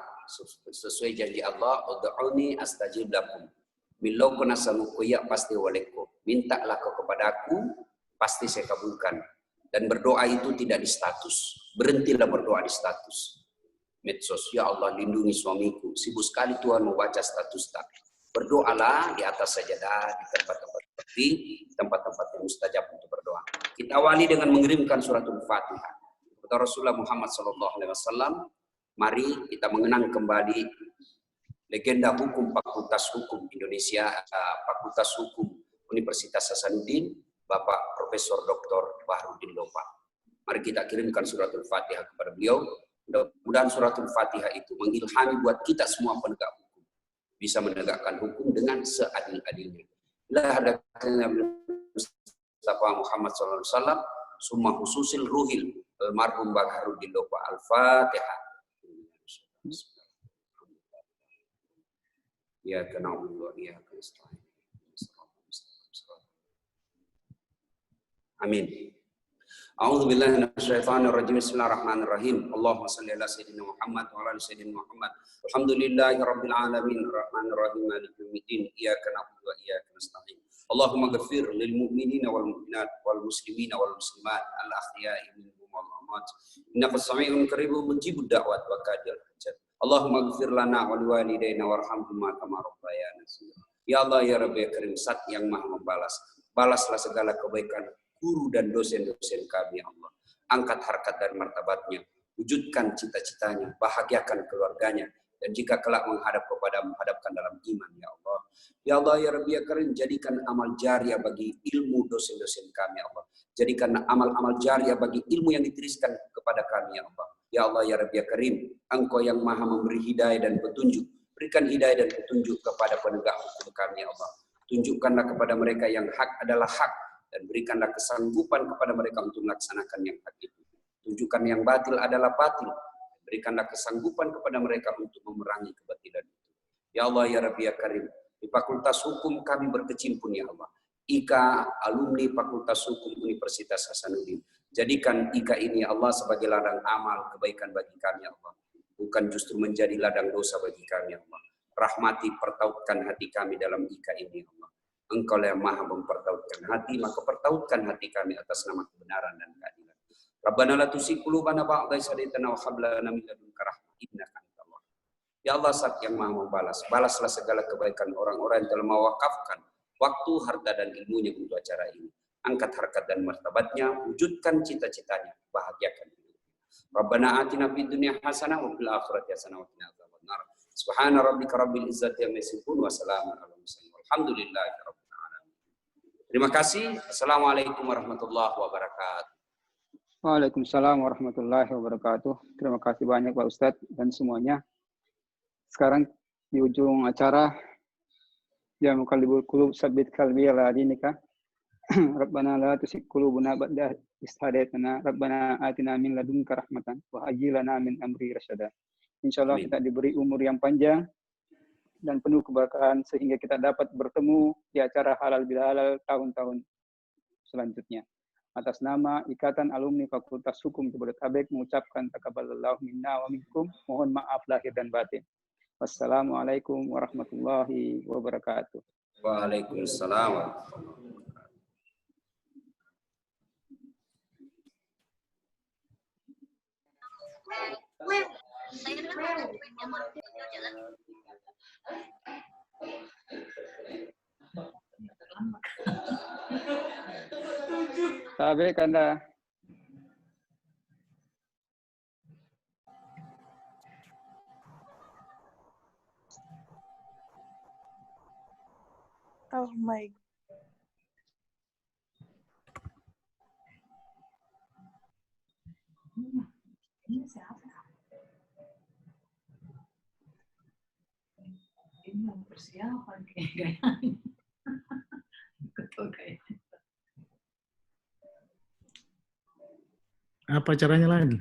sesuai janji Allah, ud'uni astajib lakum. Billau kuna samuku ya pasti walaikum. Mintalah kau kepadaku, pasti saya kabulkan. Dan berdoa itu tidak di status. Berhentilah berdoa di status. Medsos, ya Allah lindungi suamiku. Sibuk sekali Tuhan membaca status tak. Berdoalah di atas sajadah, di tempat-tempat penting, tempat-tempat yang mustajab untuk berdoa. Kita awali dengan mengirimkan suratul Fatihah. Kata Rasulullah Muhammad SAW, mari kita mengenang kembali legenda hukum Fakultas Hukum Indonesia, Fakultas Hukum Universitas Hasanuddin, Bapak Profesor Dr. Bahrudin Lopa. Mari kita kirimkan suratul Fatihah kepada beliau. Mudah-mudahan suratul Fatihah itu mengilhami buat kita semua penegak hukum. Bisa menegakkan hukum dengan seadil-adilnya. Bila ada Mustafa Muhammad SAW, summa khususil ruhil, almarhum Bahrudin Lopa. Al-Fatihah. Ya kana Allah, ya kana. Amin. A'udzu billahi minasyaitonir rajim. Bismillahirrahmanirrahim. Allahumma shalli ala sayyidina Muhammad wa ala ali sayyidina Muhammad. Alhamdulillahirabbil alamin, arrahmanirrahim, maliki yaumiddin. Iyyaka na'budu wa iyyaka nasta'in. Allahumma ghfir lil mu'minina wal mu'minat wal muslimina wal muslimat al ahya'i minhum wal amwat. Innaka samii'un qaribun mujibud da'wat wa qadil hajat. Allahumma ghfir lana wa liwalidayna warhamhuma kama rabbayana shaghira. Ya Allah ya Rabbi ya Karim, Zat yang Maha membalas. Balaslah segala kebaikan guru dan dosen-dosen kami, ya Allah. Angkat harkat dan martabatnya, wujudkan cita-citanya, bahagiakan keluarganya, dan jika kelak menghadapkan dalam iman, ya Allah. Ya Allah, ya Rabbi, ya Karim, jadikan amal jariah bagi ilmu dosen-dosen kami, ya Allah. Jadikan amal-amal jariah bagi ilmu yang dituliskan kepada kami, ya Allah. Ya Allah, ya Rabbi, ya Karim, Engkau yang Maha memberi hidayah dan petunjuk. Berikan hidayah dan petunjuk kepada penegak hukum kami, ya Allah. Tunjukkanlah kepada mereka yang hak adalah hak, dan berikanlah kesanggupan kepada mereka untuk melaksanakan yang hak itu. Tunjukkan yang batil adalah batil. Berikanlah kesanggupan kepada mereka untuk memerangi kebatilan itu. Ya Allah, ya Rabbi, ya Karim. Di Fakultas Hukum kami berkecimpung, ya Allah. IKA, alumni Fakultas Hukum Universitas Hasanuddin. Jadikan IKA ini, ya Allah, sebagai ladang amal kebaikan bagi kami, ya Allah. Bukan justru menjadi ladang dosa bagi kami, ya Allah. Rahmati, pertautkan hati kami dalam IKA ini, ya Allah. Engkau yang Maha mempertautkan hati, maka pertautkan hati kami atas nama kebenaran dan keadilan. Rabbana la tuzigh qulubana ba'da idh hadaytana wa hab lana min ladunka rahmah innaka antal wahhab. Ya Allah, Zat yang Maha membalas. Balaslah segala kebaikan orang-orang yang telah mewakafkan waktu, harta, dan ilmunya untuk acara ini. Angkat harkat dan martabatnya, wujudkan cita-citanya, bahagiakan hidupnya. Rabbana atina fid dunya hasanah wa fil akhirati hasanah wa qina adzabannar. Subhana rabbika rabbil izzati amma yasifun wa salamun alal mursalin. Alhamdulillahirabbil. Terima kasih. Assalamualaikum warahmatullahi wabarakatuh. Waalaikumsalam warahmatullahi wabarakatuh. Terima kasih banyak Pak Ustadz dan semuanya. Sekarang di ujung acara, ya muqallibul qulub tsabbit qalbi ala dinika. Rabbana la tuzigh qulubana ba'da idh hadaytana. Rabbana atina min ladunka rahmatan wa hajji lana min amri rasyada. Insyaallah kita diberi umur yang panjang dan penuh keberkahan sehingga kita dapat bertemu di acara halal bihalal tahun-tahun selanjutnya. Atas nama Ikatan Alumni Fakultas Hukum Jabodetabek mengucapkan taqabbalallahu minna wa minkum. Mohon maaf lahir dan batin. Wassalamualaikum warahmatullahi wabarakatuh. Waalaikumsalam. Tabe Kanda. Oh my. Ini siapa? Ini yang persiapan kayaknya. Betul kayaknya. Apa caranya lagi?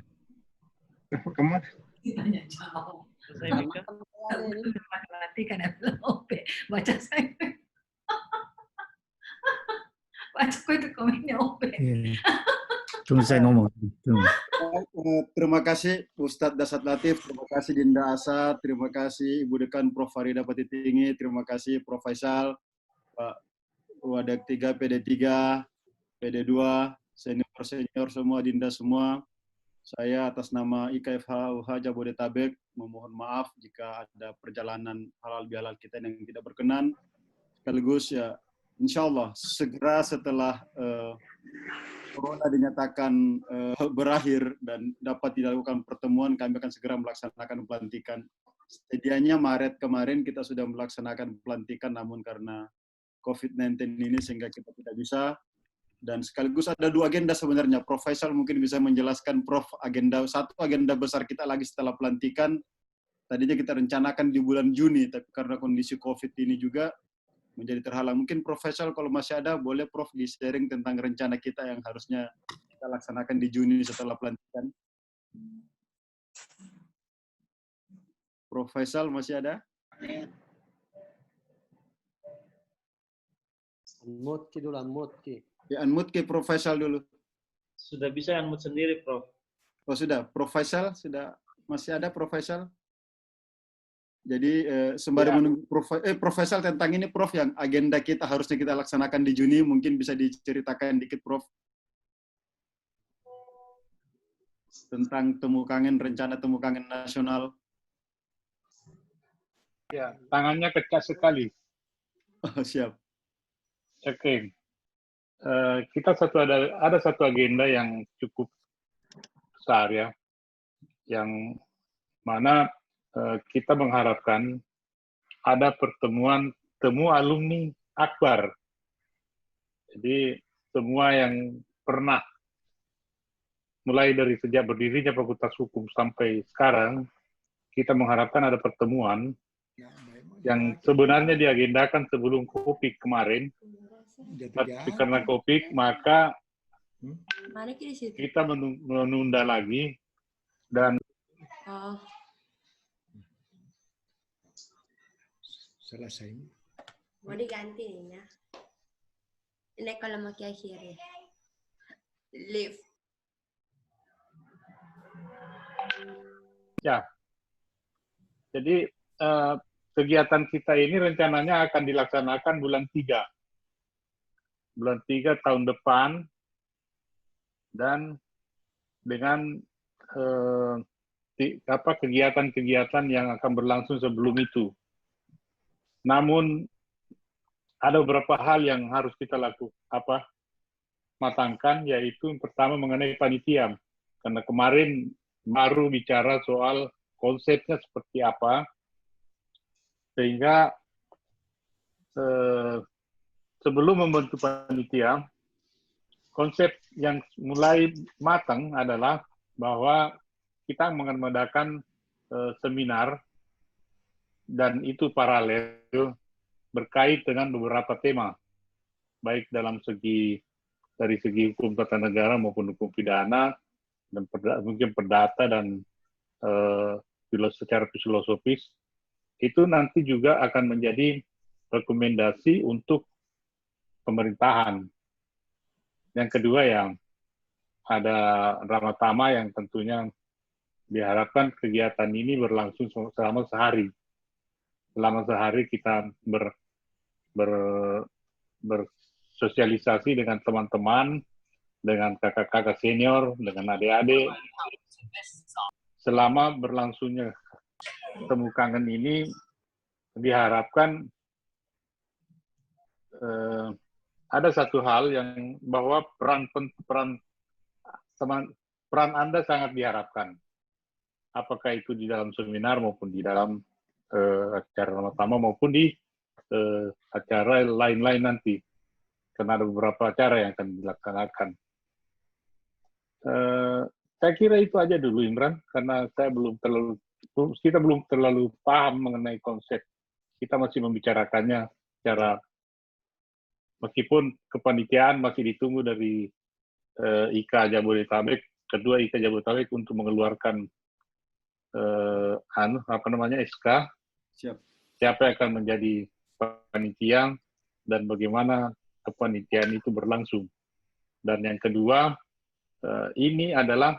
Kemana? Ditanya jauh. Selesai Mika? Berarti kan OP. Baca saya. Baca kok itu komennya OP. Iya. Tunggu saya ngomong. Tunggu. Terima kasih Ustadz Dasat Latif, terima kasih Dinda Asad, terima kasih Ibu Dekan Prof. Farida Patitingi, terima kasih Prof. Faisal, Pak Wadak 3, PD3, PD2, senior-senior semua, Dinda semua. Saya atas nama IKFH UH Jabodetabek memohon maaf jika ada perjalanan halal bihalal kita yang tidak berkenan. Sekaligus ya, insya Allah segera setelah Corona dinyatakan berakhir dan dapat dilakukan pertemuan, kami akan segera melaksanakan pelantikan. Sedianya Maret kemarin kita sudah melaksanakan pelantikan, namun karena COVID-19 ini sehingga kita tidak bisa. Dan sekaligus ada 2 agenda sebenarnya. Prof. Faisal mungkin bisa menjelaskan, Prof, satu agenda besar kita lagi setelah pelantikan. Tadinya kita rencanakan di bulan Juni, tapi karena kondisi COVID ini juga menjadi terhalang. Mungkin Prof. Faisal kalau masih ada, boleh Prof di-sharing tentang rencana kita yang harusnya kita laksanakan di Juni setelah pelantikan. Prof. Faisal masih ada? Unmute dulu, unmute. Ya, unmute ke Prof. Faisal dulu. Sudah bisa unmute sendiri, Prof. Oh sudah, Prof. Faisal sudah masih ada Prof. Faisal? Jadi sembari menunggu Prof. Faisal tentang ini Prof, yang agenda kita harusnya kita laksanakan di Juni, mungkin bisa diceritakan dikit Prof. Tentang rencana temu kangen nasional. Ya, tangannya kecak sekali. Oh, siap. Oke. Kita ada satu agenda yang cukup besar ya, yang mana kita mengharapkan ada pertemuan temu alumni Akbar. Jadi semua yang pernah mulai dari sejak berdirinya Fakultas Hukum sampai sekarang, kita mengharapkan ada pertemuan yang sebenarnya diagendakan sebelum COVID kemarin. Tapi karena COVID, maka kita menunda lagi dan selesai. Mau diganti nih ya. Ini kalau mau akhiri. Live. Ya. Jadi kegiatan kita ini rencananya akan dilaksanakan bulan 3. Bulan 3 tahun depan, dan dengan kegiatan-kegiatan yang akan berlangsung sebelum itu. Namun ada beberapa hal yang harus kita matangkan, yaitu yang pertama mengenai panitia. Karena kemarin baru bicara soal konsepnya seperti apa, sehingga sebelum membentuk panitia, konsep yang mulai matang adalah bahwa kita mengadakan seminar, dan itu paralel berkait dengan beberapa tema, baik dari segi hukum tata negara maupun hukum pidana, dan mungkin perdata dan secara filosofis. Itu nanti juga akan menjadi rekomendasi untuk pemerintahan. Yang kedua, yang ada Ramatama yang tentunya diharapkan kegiatan ini berlangsung selama sehari. Selama sehari kita bersosialisasi dengan teman-teman, dengan kakak-kakak senior, dengan adik-adik. Selama berlangsungnya temu kangen ini, diharapkan ada satu hal yang bahwa peran Anda sangat diharapkan. Apakah itu di dalam seminar maupun di dalam acara Ramatama maupun di acara lain-lain nanti. Karena ada beberapa acara yang akan dilaksanakan. Saya kira itu aja dulu, Imran, karena kita belum terlalu paham mengenai konsep. Kita masih membicarakannya secara, meskipun kepanitiaan masih ditunggu dari IKA Jabodetabek, kedua IKA Jabodetabek untuk mengeluarkan SK. Siap. Siapa yang akan menjadi panitia dan bagaimana kepanitiaan itu berlangsung. Dan yang kedua, ini adalah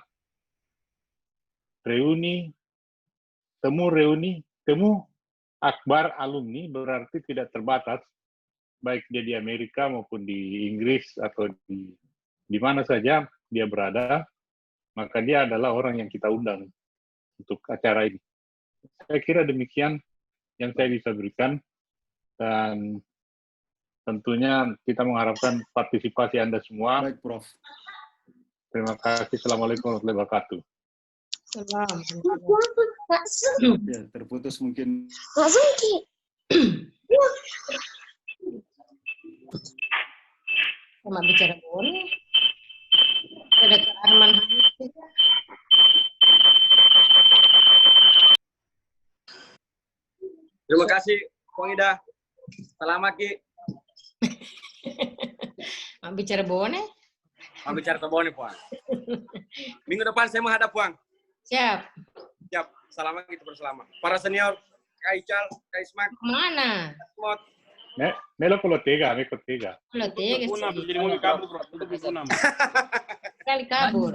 temu akbar alumni, berarti tidak terbatas, baik dia di Amerika maupun di Inggris atau di mana saja dia berada, maka dia adalah orang yang kita undang untuk acara ini. Saya kira demikian yang saya bisa berikan, dan tentunya kita mengharapkan partisipasi Anda semua. Baik, Prof. Terima kasih. Assalamualaikum warahmatullahi wabarakatuh. Ya, terputus mungkin. Sama bicara boleh. Ada ke Arman Hamid juga. Terima kasih, Bang Ida. Selamat, Ki. Mau bicara bone? Mau bicara bone, Puang. Minggu depan saya menghadap, Puang. Siap. Siap. Selamat gitu bersama. Para senior, Kak Ical, Kak Ismak. Mana? Melo kalau tega, me tega. Kalau tega sih. Jadi mau kabur, Bro. Untuk punam. Sekali kabur.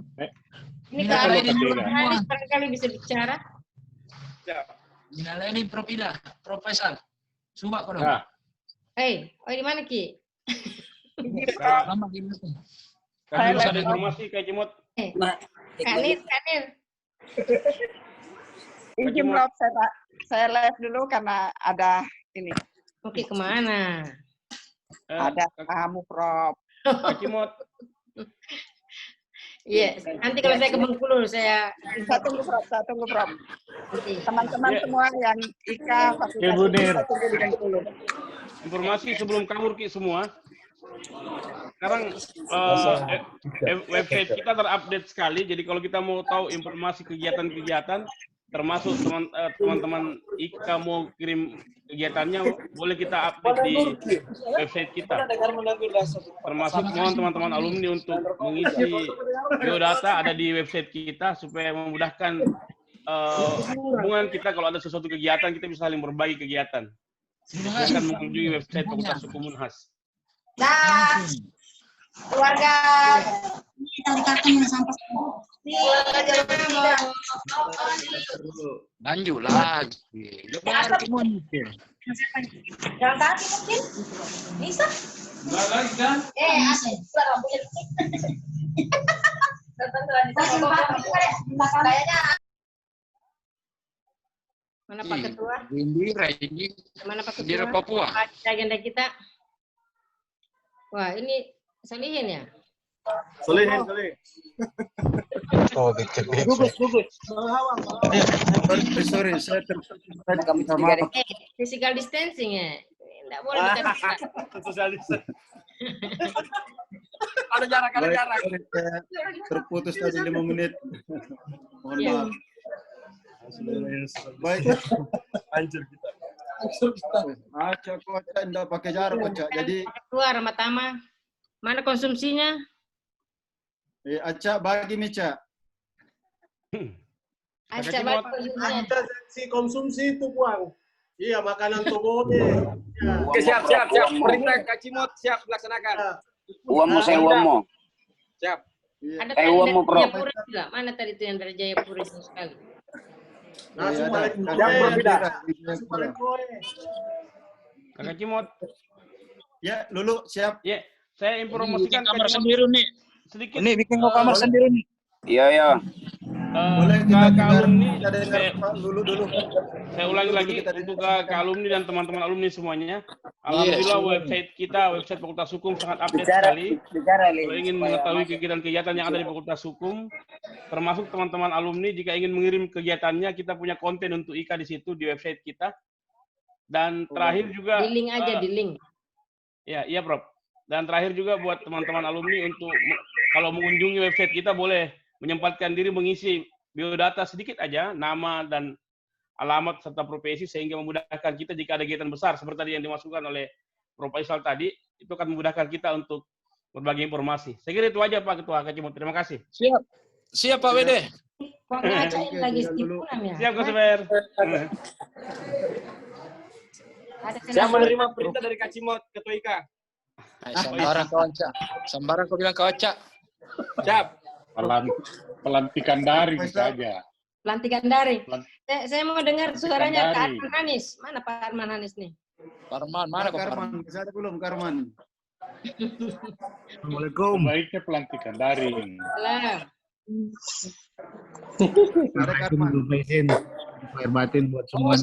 Ini kalau barangkali bisa bicara. Siap. Ini Prof Ida, Profesor. Sumpah kau dong. Hei, di mana Ki? Lama gimana? Kasih ada informasi Kak Cimot. Kanir. Izin Prof, saya live dulu karena ada ini. Oke, kemana? Ada tamu Prof. Kak Cimot. Iya, nanti kalau saya ke Bengkulu, saya tunggu Prof. Teman-teman semua yang IKA fasilitasi tunggu di Bengkulu. Informasi sebelum kabur Ki semua. Sekarang website kita terupdate sekali, jadi kalau kita mau tahu informasi kegiatan-kegiatan, termasuk teman-teman IKA mau kirim kegiatannya, boleh kita update di website kita. Termasuk mohon teman-teman alumni untuk mengisi biodata ada di website kita supaya memudahkan hubungan kita. Kalau ada sesuatu kegiatan, kita bisa saling berbagi kegiatan. Silakan mengunjungi website Fakultas Hukum Unhas. Dan keluarga lanjut lagi. Jangan kaki mungkin. Bisa? Enggak lagi kan? Asik. Mana Pak Ketua? Indira ini. Mana Pak Ketua? Indira Papua. Agenda kita. Wah, ini Salihin ya? Salihin. Oh, gugus. Sorry, saya Physical distancing ya? Tidak boleh kita. Social distancing. Ada jarak. Terputus tadi 5 menit. Mohon maaf. Baik. Hancur kita. Acak kocak, enggak pakai jarak kocak. Jadi keluar Ramatama. Mana konsumsinya? Acak bagi Mica. Acak bagi konsumsinya. Si konsumsi itu Puang. Iya, makanan tobonya. Oke, siap. Perintah Kak Cimot siap dilaksanakan. Uangmu saya uangmu. Siap. Ada tadi dari Jayapura juga. Mana tadi itu yang dari Jayapura itu sekali? Langsung balik. Kakak Cimot. Ya, Lulu siap. Ya, saya informasikan kamar sendiri nih. Sedikit. Ini bikin kamar sendiri nih. Iya. Boleh kita alumni. Dulu. Saya ulangi lagi untuk ke alumni dan teman-teman alumni semuanya. Alhamdulillah website Fakultas Hukum sangat update sekali. Kalau ingin mengetahui kegiatan-kegiatan yang ada di Fakultas Hukum, termasuk teman-teman alumni jika ingin mengirim kegiatannya, kita punya konten untuk IKA di situ di website kita. Dan terakhir juga di link aja, di link. Iya, Prof. Dan terakhir juga buat teman-teman alumni untuk kalau mengunjungi website kita boleh menyempatkan diri mengisi biodata sedikit aja, nama dan alamat serta profesi sehingga memudahkan kita jika ada kegiatan besar seperti tadi yang dimasukkan oleh Prof. Faisal tadi, itu akan memudahkan kita untuk berbagi informasi. Saya kira itu aja Pak Ketua Kak Cimot. Terima kasih. Siap. Siap Pak WD. Kok ngacain lagi stipulan ya? Siap, Kak Seber. Saya menerima perintah dari Kak Cimot, Ketua IKA. Sembarang kau Acak. Sembarang kau bilang kau Acak. Siap. Pelantikan daring saja. Pelantikan daring. Saya mau dengar suaranya Pak daring. Arman Hanis. Mana Pak Arman Hanis nih? Pak Arman, mana Pak Karman? Arman? Bisa ada belum Karman? Assalamualaikum. Baiknya pelantikan daring. Salam. Assalamualaikum izin lahir batin buat semua.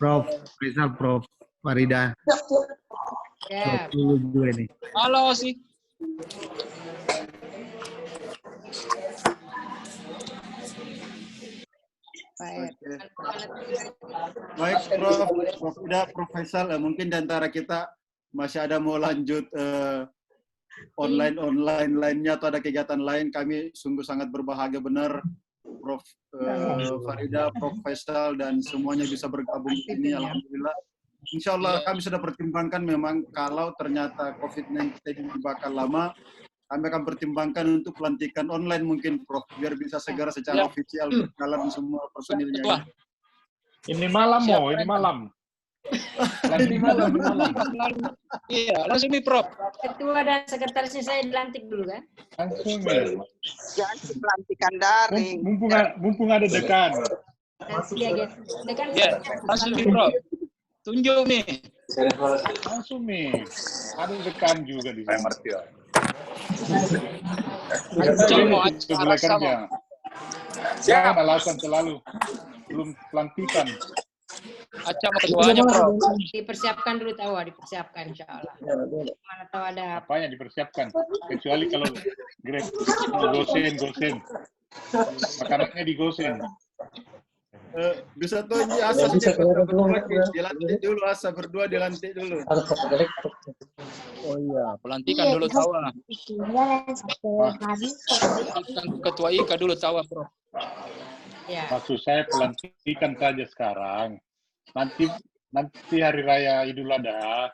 Prof, Faisal, Prof Farida. Ya. Gue nih. Halo sih. Baik, Prof Ida, Prof Faisal, mungkin di antara kita masih ada mau lanjut online lainnya atau ada kegiatan lain. Kami sungguh sangat berbahagia benar Prof Farida, Prof Faisal dan semuanya bisa bergabung di sini. Alhamdulillah. Insya Allah kami sudah pertimbangkan memang kalau ternyata COVID-19 bakal lama, kami akan pertimbangkan untuk pelantikan online mungkin Prof, biar bisa segera secara ofisial berjalan semua personilnya. Ini malam mau, ini malam. Ini malam. Iya, langsung nih Prof. Ketua dan sekretarisnya saya dilantik dulu kan? Langsung. Jangan pelantikan daring. Mumpung ada dekan. Dekan. Ya, langsung nih Prof. Tunjuk nih. Langsung nih. Ada dekan juga di sana. Sebelah kerja. Jangan alasan selalu. Belum pelantikan. Acak mau ketuanya Prof. Dipersiapkan dulu dipersiapkan insya Allah. Mana tahu ada Apa yang dipersiapkan? Kecuali kalau Greg gosen. Makanannya digosen. Bisa tuh Asa dilantik dulu, Asa berdua dilantik dulu. Oh iya, pelantikan dulu tawa. Ketua IKA dulu tawa Prof. Ya. Maksud saya pelantikan saja sekarang. Nanti hari raya Idul Adha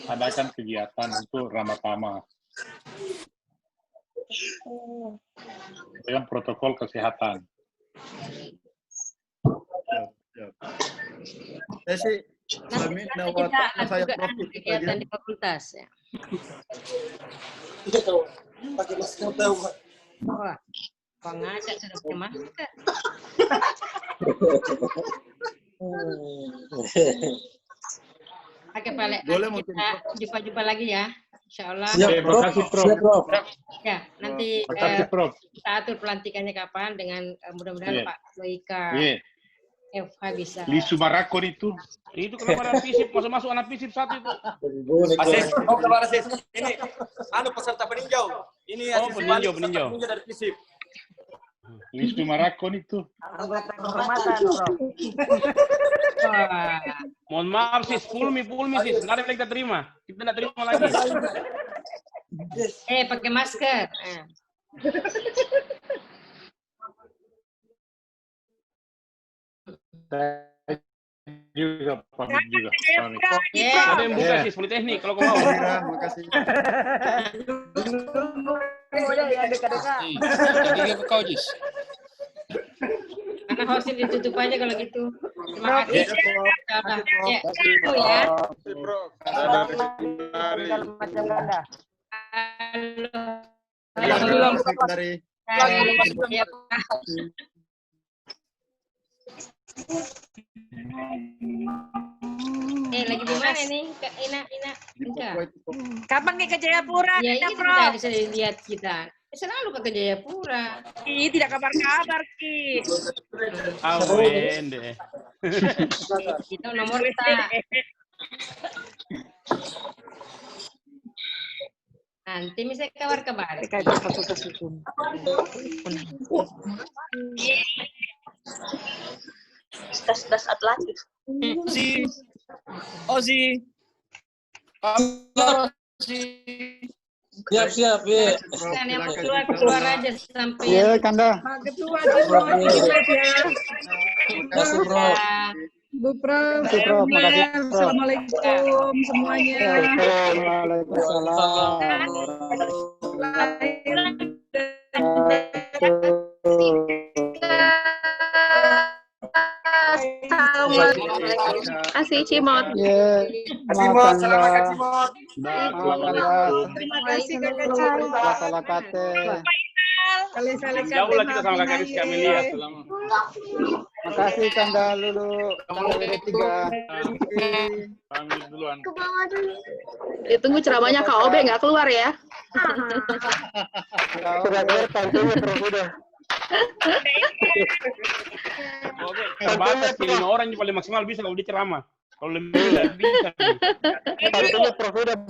adakan kegiatan untuk Ramatama dengan protokol kesehatan. Saya sih Nanti kita lakukan kegiatan di fakultas ya. Wah, pengajak sudah pakai masker. Oke, Pak. Boleh kita jumpa lagi ya. Insya Allah. Terima kasih, Prof. Ya, nanti Terima kasih, Prof. kita atur pelantikannya kapan dengan mudah-mudahan Pak Loika FH bisa. Li Sumarakon itu kenapa anak FISIP masuk anak FISIP satu itu. Asis. Ini peserta peninjau. Ini peninjau dari FISIP. Li Sumarakon itu. Anggota kehormatan, Prof. Mohon maaf sis, pulmi sis, nggak ada yang kita terima. Kita nggak terima lagi. Pakai masker. Juga pamit juga. Ada yang buka sis, Politeknik kalau kau mau. Terima kasih. Jadi ke kau Jis. Karena hostnya ditutup aja kalau gitu. Terima kasih. Ya. Lagi di mana nih? Ina. Kapan ke Jayapura? Ya, ini sudah bisa dilihat kita. Selalu ke Jayapura. Tidak kabar-kabar, Ki. Awen deh. Itu nomor kita. Nanti bisa kabar-kabar. Fakultas Hukum. Das Atlantik. Ozi. Halo, Ozi. Siap, ya. Kan yang keluar aja sampai. Ya, Kanda. Pak Ketua, terima kasih, Prof. Bu Prof. Assalamualaikum semuanya. Waalaikumsalam. Kasih Cimot. Makan selamat Kak Cimot. Terima kasih Kakak Cimot. Salah kate. Jauh lah kita sama Kakak Rizky Amelia. Makasih Kanda Lulu. Kanda WD3. Pamit duluan. Ditunggu ceramahnya Kak Obe nggak keluar ya. Terbatas 5 orang yang paling maksimal bisa kalau dia ceramah. Kalau lebih bisa.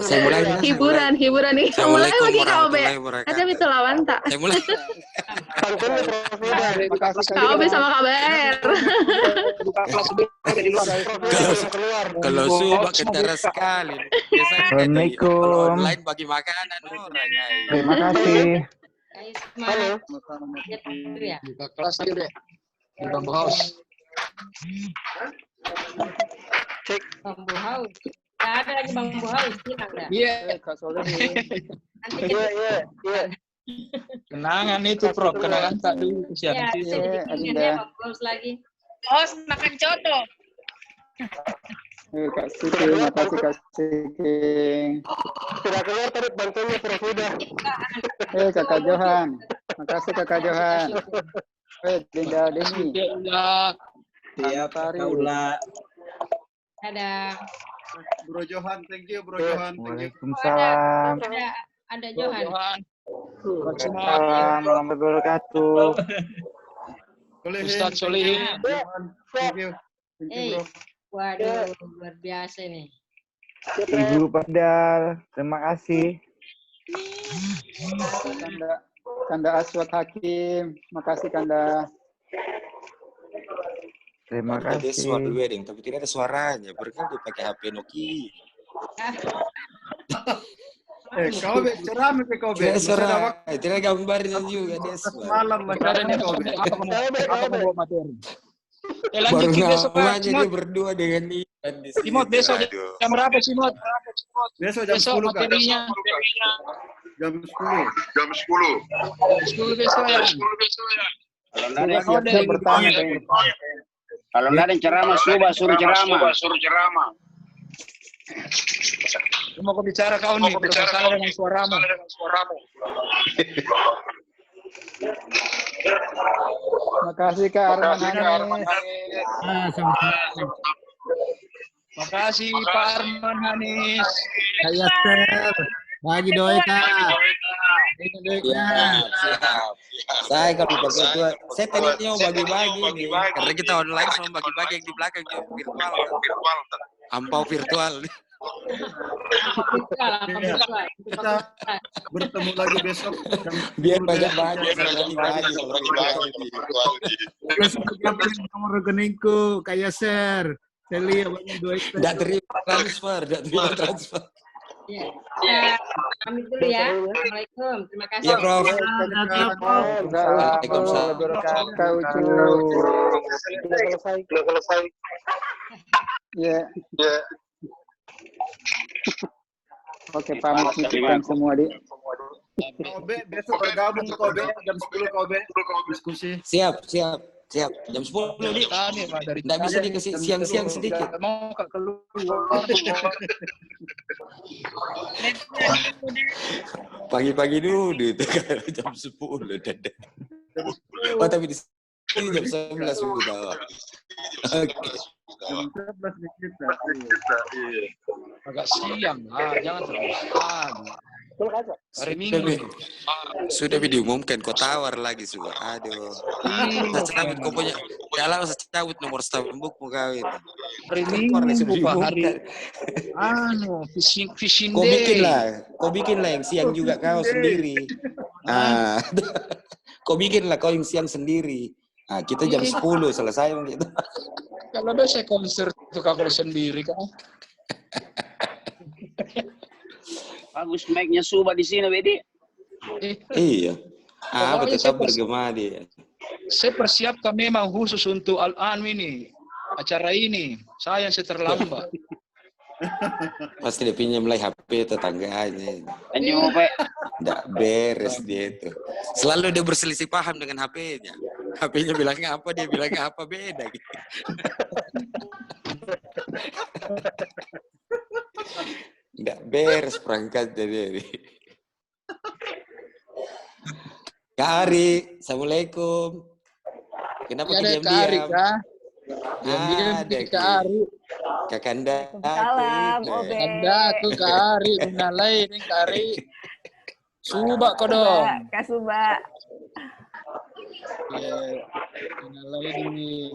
Saya mulai. Hiburan nih. Mulai lagi Kak Obe. Ada itu lawan tak? Saya mulai. Kak Obe sama Kak BR. Kalau sudah kentara sekali. Assalamualaikum. Online bagi makanan orang. Terima kasih. Halo. Buka kelas lagi deh. Di Bambu House. Cek. Bambu House. Nggak ada lagi Bambu House. Iya. Iya. Kenangan itu, Prof. Kenangan tak dulu. Iya. Iya. Bambu House lagi. Os makan coto. Kak Siti, makasih Kak Siti. Sudah keluar tadi bantuannya Prof. Huda. Kakak Johan. Makasih Kakak Johan. Linda Deni. Siap, Kaula. Ada. Bro Johan, thank you Bro Johan. Waalaikumsalam. Ada Johan. Waalaikumsalam warahmatullahi wabarakatuh. Ustaz Solihin. Thank you. Waduh, luar biasa nih. Ibu Padal, terima kasih. Kanda Aswad Hakim, makasih Kanda. Terima kasih. Ada suara wedding, tapi tidak ada suaranya. Berarti pakai HP Nokia. Kau ceramah ke kau tidak suara, tidak gambarnya juga dia. Malam macamnya kau. Baru namanya dia berdua dengan Ivan di sini. Cimot besok jam berapa Cimot? Besok jam 10 kan? Jam 10. Jam 10. 10 besok ya. Kalau nggak ada yang ceramah, suruh ceramah. Mau kau bicara kau nih, berbicara dengan suaramu. Makasih Kak Arman Hanis. Makasih Pak Arman Hanis. Saya Ser. Bagi doa Kak. Siap. Saya kalau pakai itu, saya tadinya mau bagi-bagi nih. Karena kita online sama bagi-bagi yang di belakang virtual. Ampau virtual. Kita bertemu lagi besok. Biar banyak-banyak. Nomor rekeningku kayak Ser. Saya lihat banyak duit. Tidak terima transfer. Ya, kami dulu ya. Assalamualaikum. Terima kasih. Iya, Prof. Selesai. Ya. Oke, pamit titipkan semua di. Kobe besok bergabung Kobe jam 10 Kobe diskusi. Siap. Jam 10 nih. Tidak bisa dikasih siang-siang sedikit. Mau keluar. Pagi-pagi dulu itu jam 10 dadah. Oh tapi di sini jam 11 sudah. Oke. Jam 11 kita. Agak siang jangan terlalu pagi. Hari Minggu. Sudah diumumkan kau tawar lagi sudah. Aduh. Saya cabut kau punya. Jalan saya cabut nomor stambuk mau kawin. Hari Minggu Pak hari. Fishing day. Kau bikinlah yang siang juga kau sendiri. Kau bikinlah kau yang siang sendiri. Kita jam 10 selesai begitu. Kalau ada saya konser itu kau sendiri kan. Bagus mic-nya Suba di sini, Bedi. Iya. Tetap bergema dia. Saya persiapkan memang khusus untuk Al-An ini, acara ini. Saya terlambat. Pasti dia pinjam lah HP tetangganya. Anjing Pak. Nggak beres dia itu. Selalu dia berselisih paham dengan HP-nya. HP-nya bilangnya apa, dia bilangnya apa, beda gitu. Nggak beres perangkatnya dia. Kak Ari, Assalamualaikum. Kenapa diam-diam? Ada Kak Ari. Kakanda. Salam, Obe. Kakanda tuh Kak Ari, mengalai nih Kak Ari. Suba kau dong. Kak Suba. Ya, mengalai ini.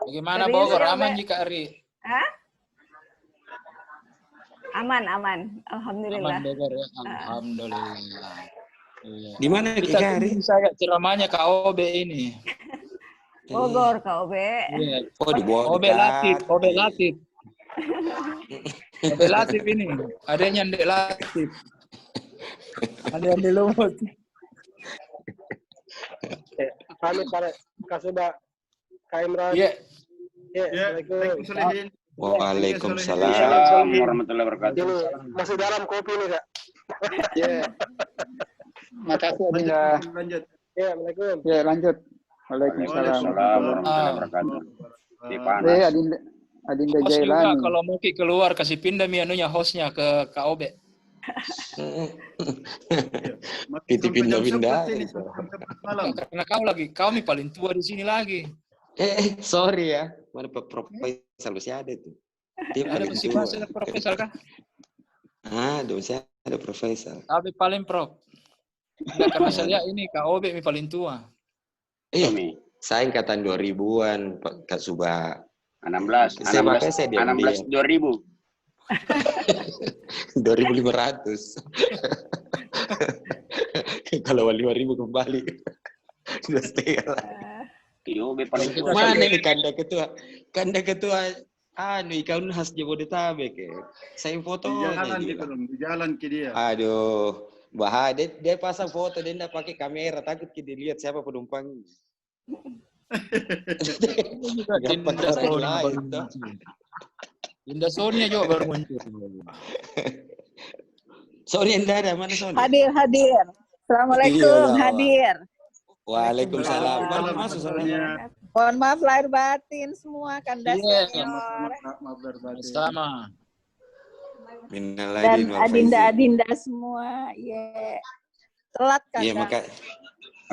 Bagaimana Bogor? Aman Kak Ari? Hah? Aman. Alhamdulillah. Aman Bogor ya, alhamdulillah. Di mana kita Kak Ari? Saya ceramahnya Kak Obe ini. Bogor Kak Obe. Iya. Oh, di Bogor. Obe Latif. Obe Latif ini. Adanya Ndek Latif. Ada yang di Lumut. Pamit para Kak Suba, Kak Imran. Iya. Assalamualaikum. Waalaikumsalam warahmatullahi wabarakatuh. Ini masih dalam kopi nih Kak. Ya. Makasih Adinda. Lanjut. Ya, Assalamualaikum. Ya, lanjut. Waalaikumsalam. Warahmatullahi wabarakatuh. Adinda Host juga Jailani. kalau mau keluar kasih pindah mianunya hostnya ke Kak Obe. Kita pindah-pindah. Karena kau paling tua di sini lagi. Sorry ya. Mana Prof Faisal masih ada tuh. Dia Ada paling masih tua. masih ada profesor kah? Masih ada Prof Faisal. Tapi paling Prof. Enggak, karena saya lihat ini Kak Obe paling tua. Saya angkatan 2000-an, Kak Suba. 16 2000. 2.500. Kalau 5.000 kembali. Sudah setengah lah. Mana ini Kanda ketua ikan khas Jabodetabek ya. Saya foto di jalan ke dia. Aduh, bahaya dia pasang foto, dia enggak pakai kamera, takut kita lihat siapa penumpang. Dinda Sonia juga baru muncul. Sonia enggak ada, mana Sonia? Hadir. Assalamualaikum, Iya. hadir. Waalaikumsalam. Baru masuk Sonia. Mohon maaf lahir batin semua Kanda senior. Maaf berbagi. Sama. Dan Adinda semua. Yeah. Telat Kanda. Iya,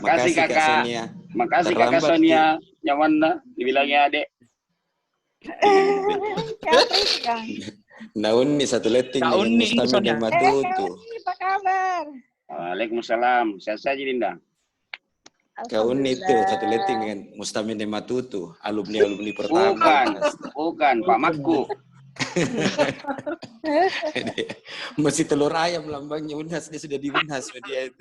Makasih Kakak Sonia. Makasih Kakak Sonia. Nyaman dibilangnya Adek. Naun nih satu leting nih Mustamin Matutu. Apa kabar? Waalaikumsalam. Sehat saja Dinda. Kau itu satu leting dengan Mustamin Matutu, alumni pertama. Bukan Pak Makku. Masih telur ayam lambangnya Unhas, dia sudah di Unhas dia itu.